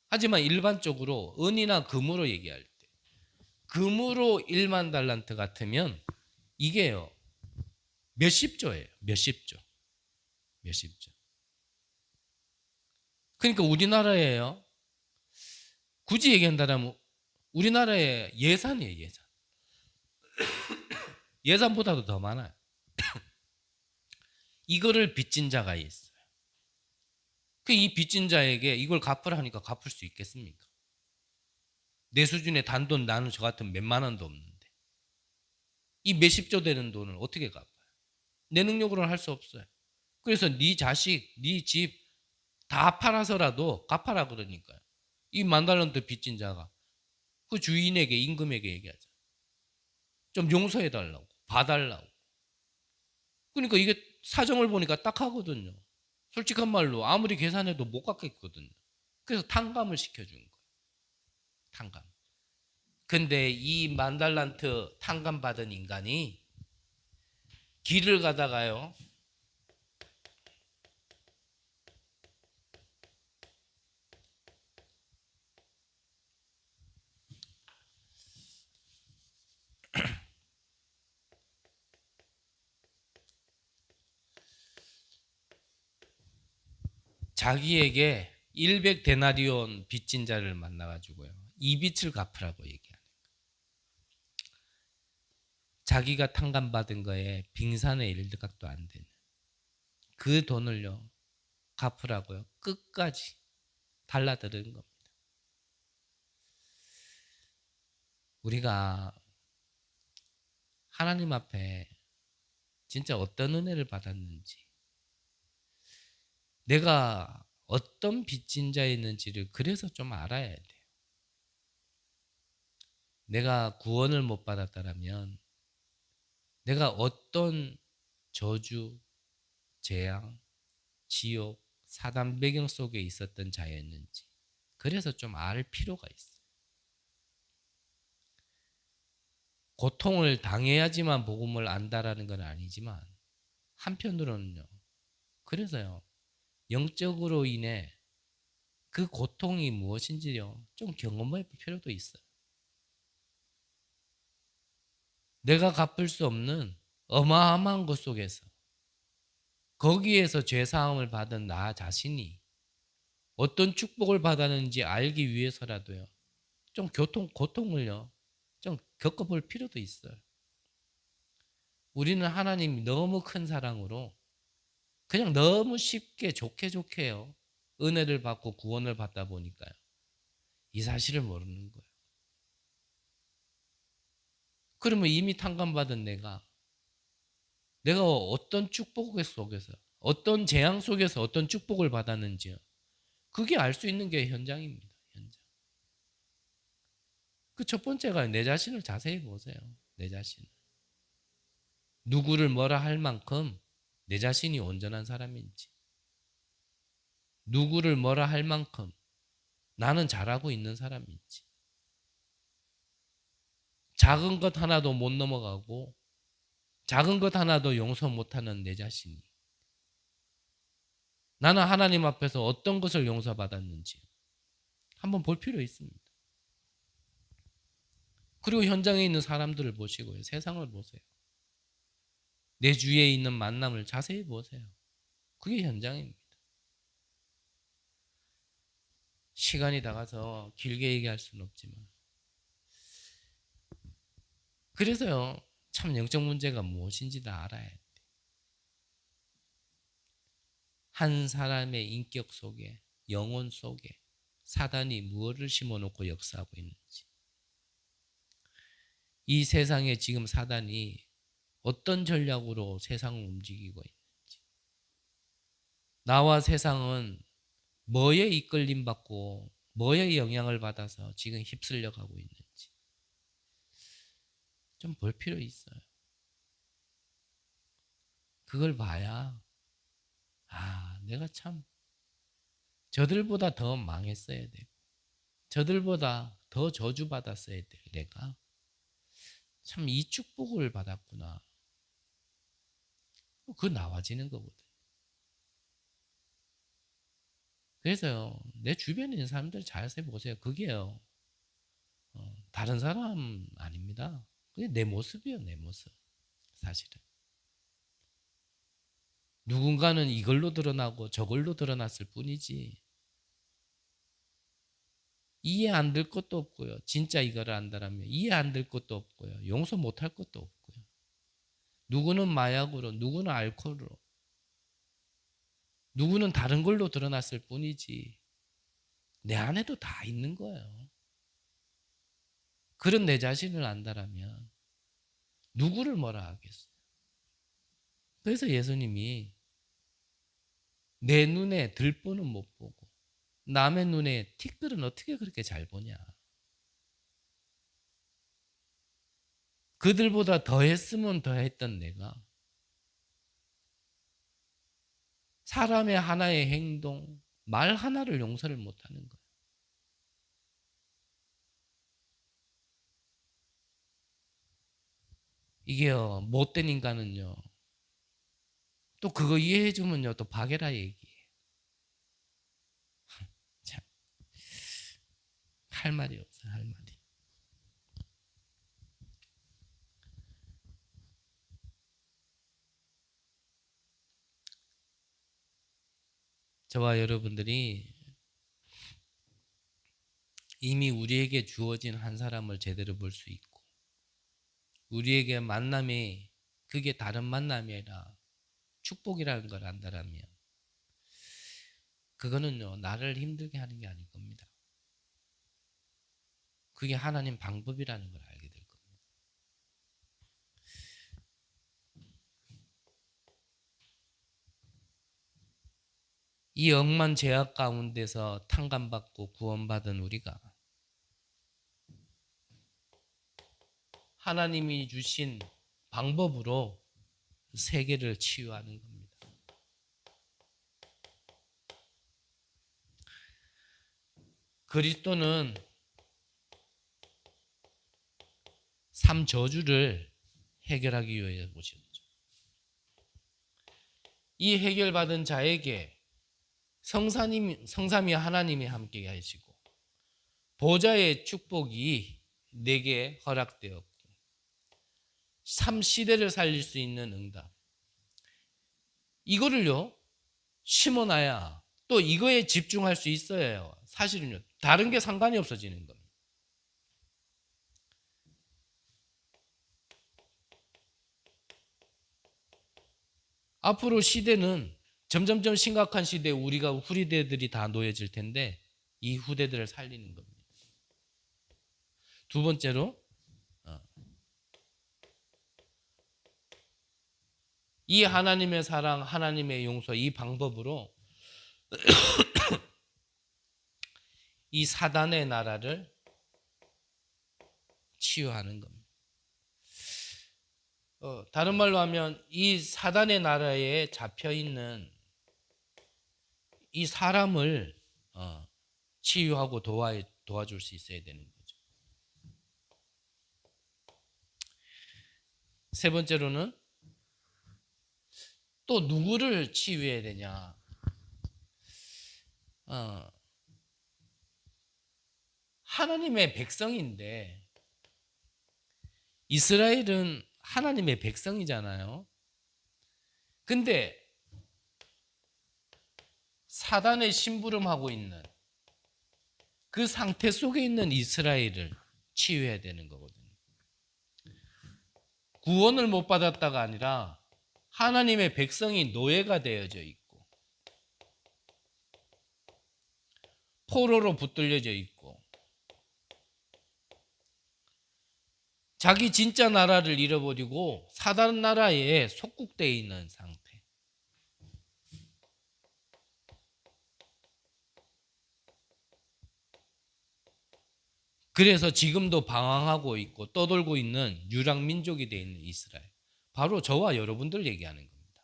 하지만 일반적으로 은이나 금으로 얘기할 때 금으로 1만 달란트 같으면 이게요 몇십조예요. 몇십조. 몇십조. 그러니까 우리나라에요. 굳이 얘기한다면 우리나라의 예산이에요. 예산. 예산보다도 더 많아요. 이거를 빚진 자가 있어요. 그 이 빚진 자에게 이걸 갚으라 하니까 갚을 수 있겠습니까? 내 수준의 단돈 나는 저 같은 몇만 원도 없는데 이 몇십조 되는 돈을 어떻게 갚아요? 내 능력으로는 할 수 없어요. 그래서 네 자식, 네 집 다 팔아서라도 갚아라 그러니까요. 이 1만 달란트 빚진 자가 그 주인에게 임금에게 얘기하죠. 좀 용서해 달라고, 봐달라고. 그러니까 이게 사정을 보니까 딱 하거든요. 솔직한 말로 아무리 계산해도 못 갚겠거든요. 그래서 탕감을 시켜준 거예요. 탕감. 근데 이 1만 달란트 탕감 받은 인간이 길을 가다가요. 자기에게 100데나리온 빚진 자를 만나가지고요. 이 빚을 갚으라고 얘기하는 거예요. 자기가 탕감받은 거에 빙산의 일각도 안 되는 그 돈을요. 갚으라고요. 끝까지 달라드는 겁니다. 우리가 하나님 앞에 진짜 어떤 은혜를 받았는지 내가 어떤 빚진 자였는지를 그래서 좀 알아야 돼요. 내가 구원을 못 받았다면 내가 어떤 저주, 재앙, 지옥, 사단 배경 속에 있었던 자였는지 그래서 좀 알 필요가 있어요. 고통을 당해야지만 복음을 안다라는 건 아니지만 한편으로는요. 그래서요. 영적으로 인해 그 고통이 무엇인지요. 좀 경험해 볼 필요도 있어요. 내가 갚을 수 없는 어마어마한 것 속에서 거기에서 죄사함을 받은 나 자신이 어떤 축복을 받았는지 알기 위해서라도요. 좀 고통을요. 좀 겪어볼 필요도 있어요. 우리는 하나님이 너무 큰 사랑으로 그냥 너무 쉽게 좋게요. 은혜를 받고 구원을 받다 보니까요. 이 사실을 모르는 거예요. 그러면 이미 탕감받은 내가 어떤 축복 속에서 어떤 재앙 속에서 어떤 축복을 받았는지요. 그게 알 수 있는 게 현장입니다. 현장. 그 첫 번째가 내 자신을 자세히 보세요. 내 자신. 누구를 뭐라 할 만큼 내 자신이 온전한 사람인지. 누구를 뭐라 할 만큼 나는 잘하고 있는 사람인지. 작은 것 하나도 못 넘어가고 작은 것 하나도 용서 못하는 내 자신이 나는 하나님 앞에서 어떤 것을 용서받았는지 한번 볼 필요 있습니다. 그리고 현장에 있는 사람들을 보시고요. 세상을 보세요. 내 주위에 있는 만남을 자세히 보세요. 그게 현장입니다. 시간이 나가서 길게 얘기할 수는 없지만 그래서요. 참 영적 문제가 무엇인지를 알아야 돼. 한 사람의 인격 속에 영혼 속에 사단이 무엇을 심어놓고 역사하고 있는지 이 세상에 지금 사단이 어떤 전략으로 세상을 움직이고 있는지 나와 세상은 뭐에 이끌림 받고 뭐에 영향을 받아서 지금 휩쓸려 가고 있는지 좀 볼 필요 있어요. 그걸 봐야 내가 참 저들보다 더 망했어야 되고 저들보다 더 저주받았어야 될 내가 참 이 축복을 받았구나. 그거 나와지는 거거든. 그래서요, 내 주변에 있는 사람들 잘 살펴보세요. 그게요, 다른 사람 아닙니다. 그게 내 모습이에요, 내 모습. 사실은. 누군가는 이걸로 드러나고 저걸로 드러났을 뿐이지. 이해 안 될 것도 없고요. 진짜 이거를 안다라면 이해 안 될 것도 없고요. 용서 못 할 것도 없고요. 누구는 마약으로, 누구는 알코올로, 누구는 다른 걸로 드러났을 뿐이지. 내 안에도 다 있는 거예요. 그런 내 자신을 안다라면 누구를 뭐라 하겠어요. 그래서 예수님이 내 눈에 들보는 못 보고 남의 눈에 티끌은 어떻게 그렇게 잘 보냐. 그들보다 더했으면 더했던 내가 사람의 하나의 행동, 말 하나를 용서를 못하는 거예요. 이게요, 못된 인간은요, 또 그거 이해해주면요, 또 박해라 얘기예요. 참, 할 말이 없어요, 할 말이. 저와 여러분들이 이미 우리에게 주어진 한 사람을 제대로 볼 수 있고, 우리에게 만남이 그게 다른 만남이 아니라 축복이라는 걸 안다라면, 그거는요, 나를 힘들게 하는 게 아닐 겁니다. 그게 하나님 방법이라는 걸 알게 될 겁니다. 이 억만 죄악 가운데서 탕감받고 구원받은 우리가 하나님이 주신 방법으로 세계를 치유하는 겁니다. 그리스도는 3저주를 해결하기 위해 오셨죠. 이 해결받은 자에게 성삼위 하나님이 함께 하시고 보좌의 축복이 내게 허락되었고 3시대를 살릴 수 있는 응답, 이거를요 심어놔야 또 이거에 집중할 수 있어야 해요. 사실은요 다른 게 상관이 없어지는 겁니다. 앞으로 시대는 점점점 심각한 시대에 우리가 후리대들이 다 놓여질 텐데 이 후대들을 살리는 겁니다. 두 번째로 이 하나님의 사랑, 하나님의 용서, 이 방법으로 이 사단의 나라를 치유하는 겁니다. 다른 말로 하면 이 사단의 나라에 잡혀 있는 이 사람을 치유하고 도와줄 수 있어야 되는 거죠. 세 번째로는 또 누구를 치유해야 되냐? 하나님의 백성인데 이스라엘은 하나님의 백성이잖아요. 근데 사단의 심부름하고 있는 그 상태 속에 있는 이스라엘을 치유해야 되는 거거든요. 구원을 못 받았다가 아니라 하나님의 백성이 노예가 되어져 있고 포로로 붙들려져 있고 자기 진짜 나라를 잃어버리고 사단 나라에 속국되어 있는 상태. 그래서 지금도 방황하고 있고 떠돌고 있는 유랑 민족이 되어 있는 이스라엘. 바로 저와 여러분들 얘기하는 겁니다.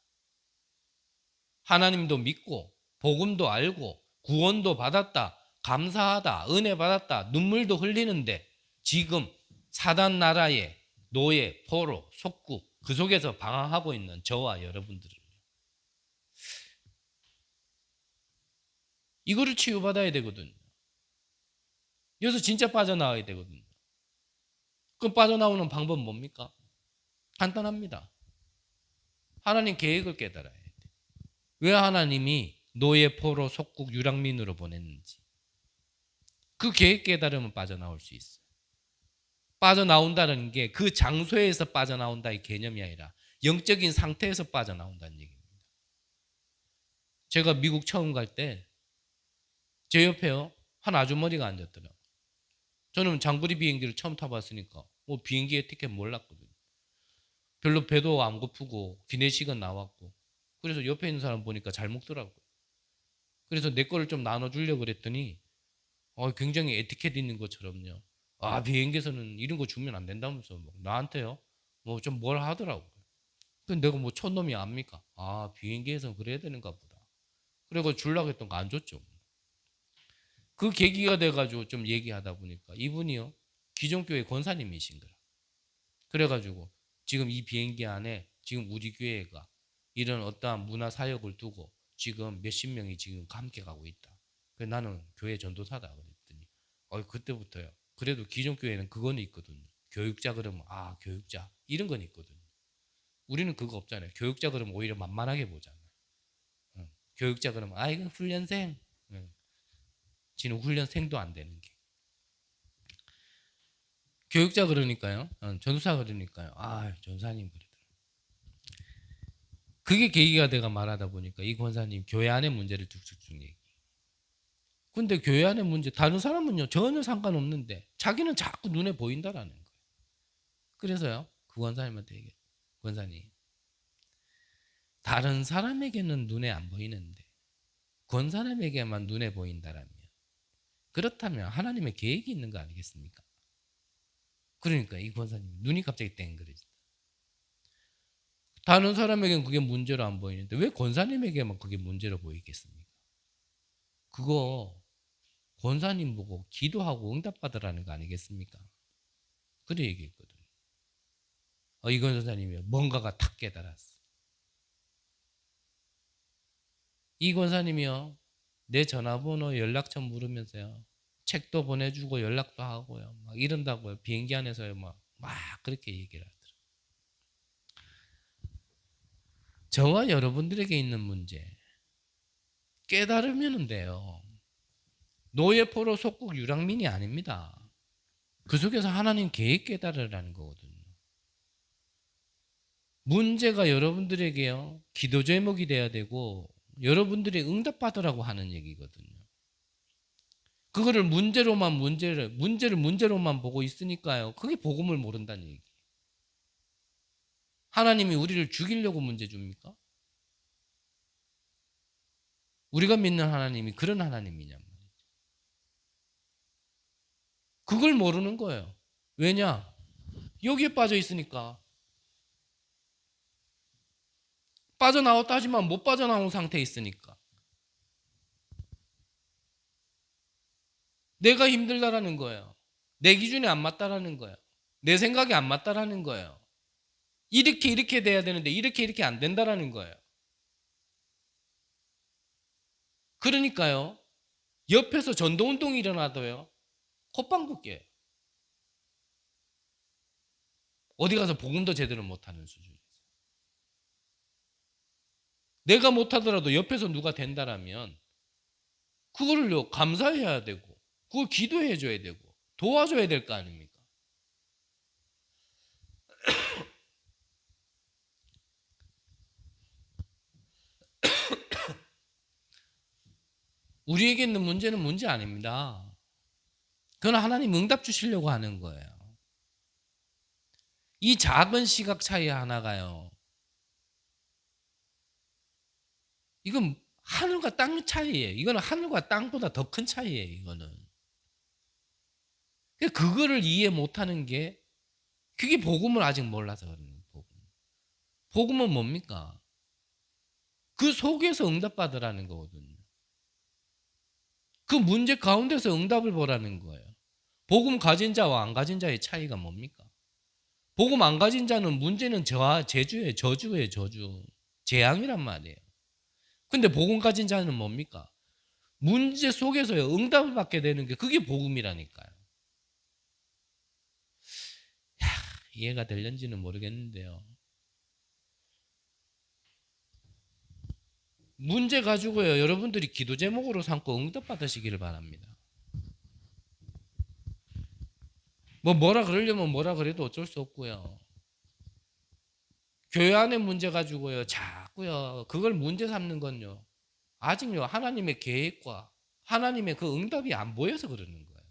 하나님도 믿고 복음도 알고 구원도 받았다. 감사하다. 은혜 받았다. 눈물도 흘리는데 지금 사단 나라의 노예, 포로, 속국 그 속에서 방황하고 있는 저와 여러분들을 이거를 치유받아야 되거든요. 여기서 진짜 빠져나와야 되거든요. 그럼 빠져나오는 방법은 뭡니까? 간단합니다. 하나님 계획을 깨달아야 돼. 왜 하나님이 노예, 포로, 속국, 유랑민으로 보냈는지. 그 계획 깨달으면 빠져나올 수 있어요. 빠져나온다는 게 그 장소에서 빠져나온다의 개념이 아니라 영적인 상태에서 빠져나온다는 얘기입니다. 제가 미국 처음 갈 때 제 옆에요 한 아주머니가 앉았더라고요. 저는 장거리 비행기를 처음 타봤으니까 뭐 비행기의 티켓 몰랐거든요. 별로 배도 안 고프고 기내식은 나왔고 그래서 옆에 있는 사람 보니까 잘 먹더라고요. 그래서 내 거를 좀 나눠주려고 그랬더니 굉장히 에티켓 있는 것처럼요. 비행기에서는 이런 거 주면 안 된다면서 나한테요. 뭐 좀 뭘 하더라고요. 근데 내가 뭐 촌놈이 압니까? 비행기에서는 그래야 되는가 보다. 그리고 주려고 했던 거 안 줬죠. 그 계기가 돼가지고 좀 얘기하다 보니까 이분이요 기존 교회 권사님이신 거라. 그래가지고 지금 이 비행기 안에 지금 우리 교회가 이런 어떠한 문화 사역을 두고 지금 몇십 명이 지금 함께 가고 있다. 그래서 나는 교회 전도사다 그랬더니 그때부터요. 그래도 기존 교회는 그거는 있거든요. 교육자 그러면 교육자 이런 건 있거든요. 우리는 그거 없잖아요. 교육자 그러면 오히려 만만하게 보잖아요. 교육자 그러면 이건 훈련생. 지금 훈련생도 안 되는 게. 교육자 그러니까요. 전도사 그러니까요. 전사님 그러더라고요. 그게 계기가 돼가 말하다 보니까 이 권사님 교회 안의 문제를 쭉쭉쭉 얘기. 근데 교회 안의 문제 다른 사람은요 전혀 상관없는데 자기는 자꾸 눈에 보인다라는 거예요. 그래서요 그 권사님한테 얘기해요. 권사님 다른 사람에게는 눈에 안 보이는데 권사님에게만 눈에 보인다라면 그렇다면 하나님의 계획이 있는 거 아니겠습니까? 그러니까 이 권사님 눈이 갑자기 땡그러지. 다른 사람에게는 그게 문제로 안 보이는데 왜 권사님에게만 그게 문제로 보이겠습니까? 그거 권사님 보고 기도하고 응답받으라는 거 아니겠습니까? 그래 얘기했거든요. 이 권사님이 뭔가가 탁 깨달았어. 이 권사님이요 내 전화번호 연락처 물으면서요 책도 보내주고 연락도 하고요 막 이런다고요. 비행기 안에서요 막 그렇게 얘기를 하더라고요. 저와 여러분들에게 있는 문제 깨달으면 돼요. 노예 포로 속국 유랑민이 아닙니다. 그 속에서 하나님 계획 깨달으라는 거거든요. 문제가 여러분들에게요 기도 제목이 돼야 되고 여러분들이 응답받으라고 하는 얘기거든요. 그거를 문제로만 보고 있으니까요. 그게 복음을 모른다는 얘기. 하나님이 우리를 죽이려고 문제 줍니까? 우리가 믿는 하나님이 그런 하나님이냐 말이죠. 그걸 모르는 거예요. 왜냐? 여기에 빠져 있으니까. 빠져나왔다 하지만 못 빠져나온 상태에 있으니까. 내가 힘들다라는 거예요. 내 기준에 안 맞다라는 거예요. 내 생각이 안 맞다라는 거예요. 이렇게 돼야 되는데 이렇게 안 된다라는 거예요. 그러니까요. 옆에서 전도운동이 일어나도요. 콧방귀. 어디 가서 복음도 제대로 못하는 수준이에요. 내가 못하더라도 옆에서 누가 된다라면 그거를요 감사해야 되고 그걸 기도해 줘야 되고 도와줘야 될 거 아닙니까? 우리에게 있는 문제는 문제 아닙니다. 그건 하나님 응답 주시려고 하는 거예요. 이 작은 시각 차이 하나가요. 이건 하늘과 땅 차이예요. 이거는 하늘과 땅보다 더 큰 차이예요. 이거는. 그거를 이해 못하는 게 그게 복음을 아직 몰라서 그러는 거예요. 복음은 뭡니까? 그 속에서 응답받으라는 거거든요. 그 문제 가운데서 응답을 보라는 거예요. 복음 가진 자와 안 가진 자의 차이가 뭡니까? 복음 안 가진 자는 문제는 제주예요. 저주예요. 저주. 재앙이란 말이에요. 근데 복음 가진 자는 뭡니까? 문제 속에서 응답을 받게 되는 게 그게 복음이라니까요. 이해가 될는지는 모르겠는데요. 문제 가지고요. 여러분들이 기도 제목으로 삼고 응답 받으시기를 바랍니다. 뭐라 그러려면 뭐라 그래도 어쩔 수 없고요. 교회 안에 문제 가지고요. 자꾸요. 그걸 문제 삼는 건요. 아직요. 하나님의 계획과 하나님의 그 응답이 안 보여서 그러는 거예요.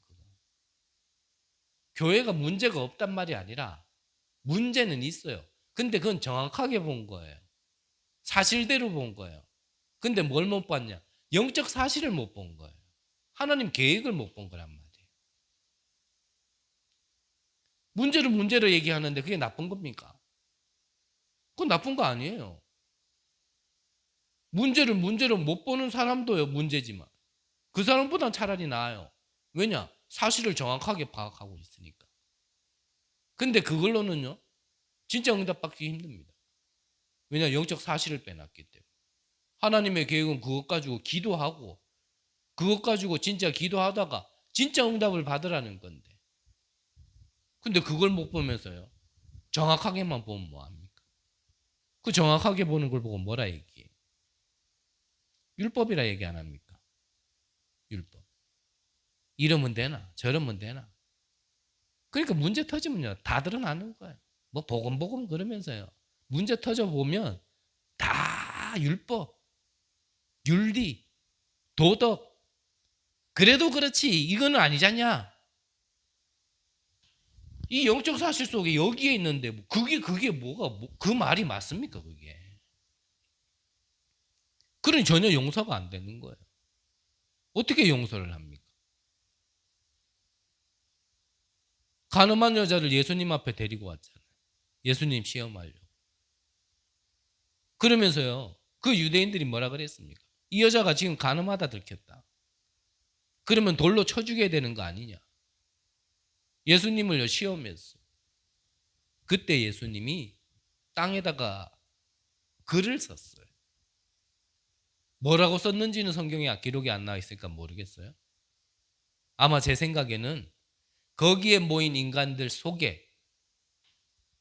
교회가 문제가 없단 말이 아니라 문제는 있어요. 근데 그건 정확하게 본 거예요. 사실대로 본 거예요. 근데 뭘 못 봤냐? 영적 사실을 못 본 거예요. 하나님 계획을 못 본 거란 말이에요. 문제를 문제로 얘기하는데 그게 나쁜 겁니까? 그건 나쁜 거 아니에요. 문제를 문제로 못 보는 사람도요, 문제지만. 그 사람보단 차라리 나아요. 왜냐? 사실을 정확하게 파악하고 있으니까. 근데 그걸로는요, 진짜 응답받기 힘듭니다. 왜냐? 영적 사실을 빼놨기 때문에. 하나님의 계획은 그것 가지고 기도하고, 그것 가지고 진짜 기도하다가 진짜 응답을 받으라는 건데. 근데 그걸 못 보면서요, 정확하게만 보면 뭐합니까? 그 정확하게 보는 걸 보고 뭐라 얘기해요? 율법이라 얘기 안 합니까? 율법. 이러면 되나? 저러면 되나? 그러니까 문제 터지면요, 다 드러나는 거예요. 뭐 보금보금 그러면서요. 문제 터져 보면 다 율법, 윤리, 도덕. 그래도 그렇지 이거는 아니잖냐. 이 영적 사실 속에 여기에 있는데 그게 뭐가 그 말이 맞습니까 그게? 그러니 전혀 용서가 안 되는 거예요. 어떻게 용서를 합니까? 가늠한 여자를 예수님 앞에 데리고 왔잖아요. 예수님 시험하려고. 그러면서요, 그 유대인들이 뭐라 그랬습니까? 이 여자가 지금 가늠하다 들켰다. 그러면 돌로 쳐 죽여야 되는 거 아니냐? 예수님을요 시험했어. 그때 예수님이 땅에다가 글을 썼어요. 뭐라고 썼는지는 성경에 기록이 안 나와 있으니까 모르겠어요. 아마 제 생각에는 거기에 모인 인간들 속에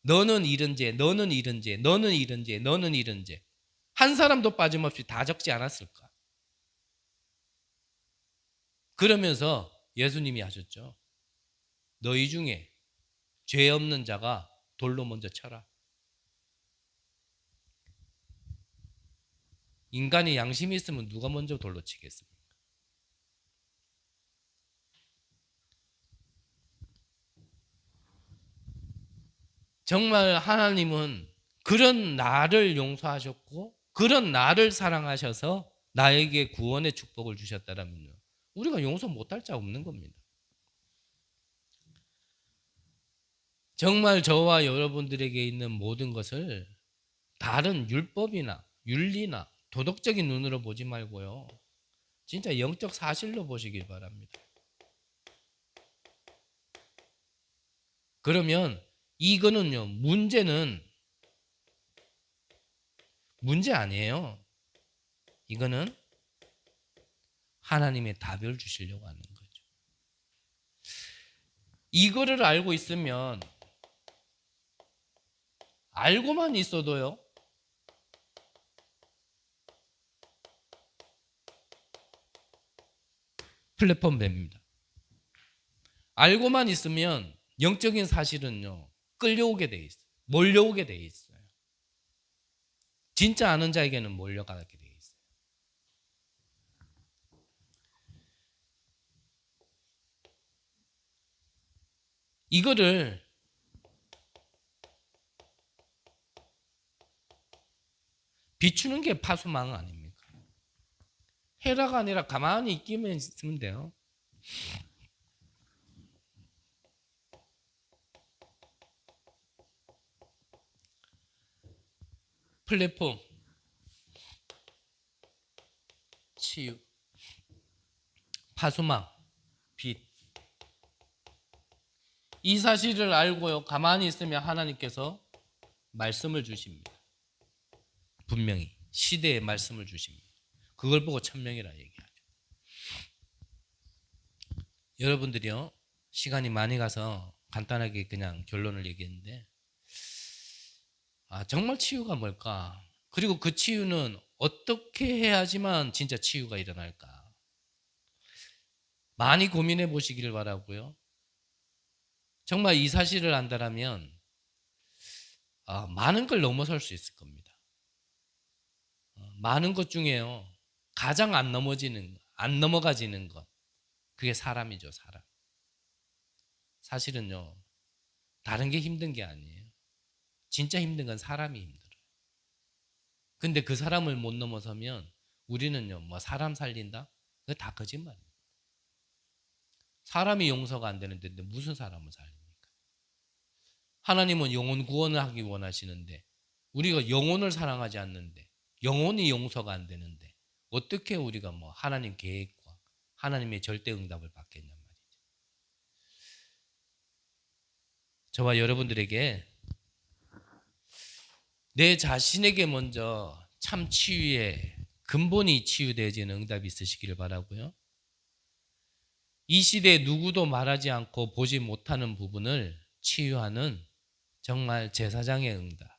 너는 이런 죄, 너는 이런 죄, 너는 이런 죄, 너는 이런 죄 한 사람도 빠짐없이 다 적지 않았을까? 그러면서 예수님이 하셨죠. 너희 중에 죄 없는 자가 돌로 먼저 쳐라. 인간이 양심이 있으면 누가 먼저 돌로 치겠습니까? 정말 하나님은 그런 나를 용서하셨고 그런 나를 사랑하셔서 나에게 구원의 축복을 주셨다면요. 우리가 용서 못할 자 없는 겁니다. 정말 저와 여러분들에게 있는 모든 것을 다른 율법이나 윤리나 도덕적인 눈으로 보지 말고요. 진짜 영적 사실로 보시길 바랍니다. 그러면 이거는요. 문제는 문제 아니에요. 이거는 하나님의 답을 주시려고 하는 거죠. 이거를 알고 있으면 알고만 있어도요. 플랫폼 됩니다. 알고만 있으면 영적인 사실은요. 끌려오게 돼 있어요. 몰려오게 돼 있어요. 진짜 아는 자에게는 몰려가게 돼 있어요. 이거를 비추는 게 파수망 아닙니까? 헤라가 아니라 가만히 있기만 있으면 돼요. 플랫폼, 치유, 파수망, 빛. 이 사실을 알고요, 가만히 있으면 하나님께서 말씀을 주십니다. 분명히 시대에 말씀을 주십니다. 그걸 보고 천명이라 얘기하죠. 여러분들이요, 시간이 많이 가서 간단하게 그냥 결론을 얘기했는데, 정말 치유가 뭘까? 그리고 그 치유는 어떻게 해야지만 진짜 치유가 일어날까? 많이 고민해 보시기를 바라고요. 정말 이 사실을 안다라면 많은 걸 넘어설 수 있을 겁니다. 많은 것 중에요, 가장 안 넘어가지는 것, 그게 사람이죠, 사람. 사실은요, 다른 게 힘든 게 아니에요. 진짜 힘든 건 사람이 힘들어요. 근데 그 사람을 못 넘어서면 우리는요, 뭐 사람 살린다? 그거 다 거짓말이에요. 사람이 용서가 안 되는데 무슨 사람을 살립니까? 하나님은 영혼 구원을 하기 원하시는데 우리가 영혼을 사랑하지 않는데, 영혼이 용서가 안 되는데 어떻게 우리가 뭐 하나님 계획과 하나님의 절대 응답을 받겠냔 말이죠. 저와 여러분들에게 내 자신에게 먼저 참 치유의 근본이 치유되어지는 응답이 있으시기를 바라고요. 이 시대에 누구도 말하지 않고 보지 못하는 부분을 치유하는 정말 제사장의 응답,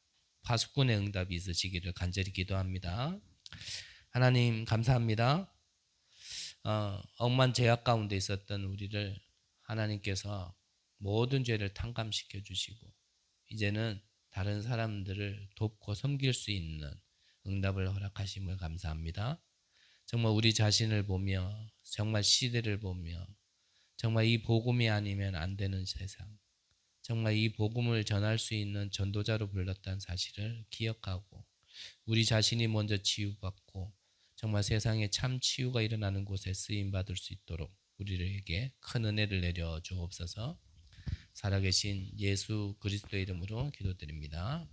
파수꾼의 응답이 있으시기를 간절히 기도합니다. 하나님 감사합니다. 억만 죄악 가운데 있었던 우리를 하나님께서 모든 죄를 탕감시켜 주시고 이제는 다른 사람들을 돕고 섬길 수 있는 응답을 허락하심을 감사합니다. 정말 우리 자신을 보며, 정말 시대를 보며, 정말 이 복음이 아니면 안 되는 세상, 정말 이 복음을 전할 수 있는 전도자로 불렀다는 사실을 기억하고 우리 자신이 먼저 치유받고 정말 세상에 참 치유가 일어나는 곳에 쓰임받을 수 있도록 우리에게 큰 은혜를 내려 주옵소서. 살아계신 예수 그리스도의 이름으로 기도드립니다.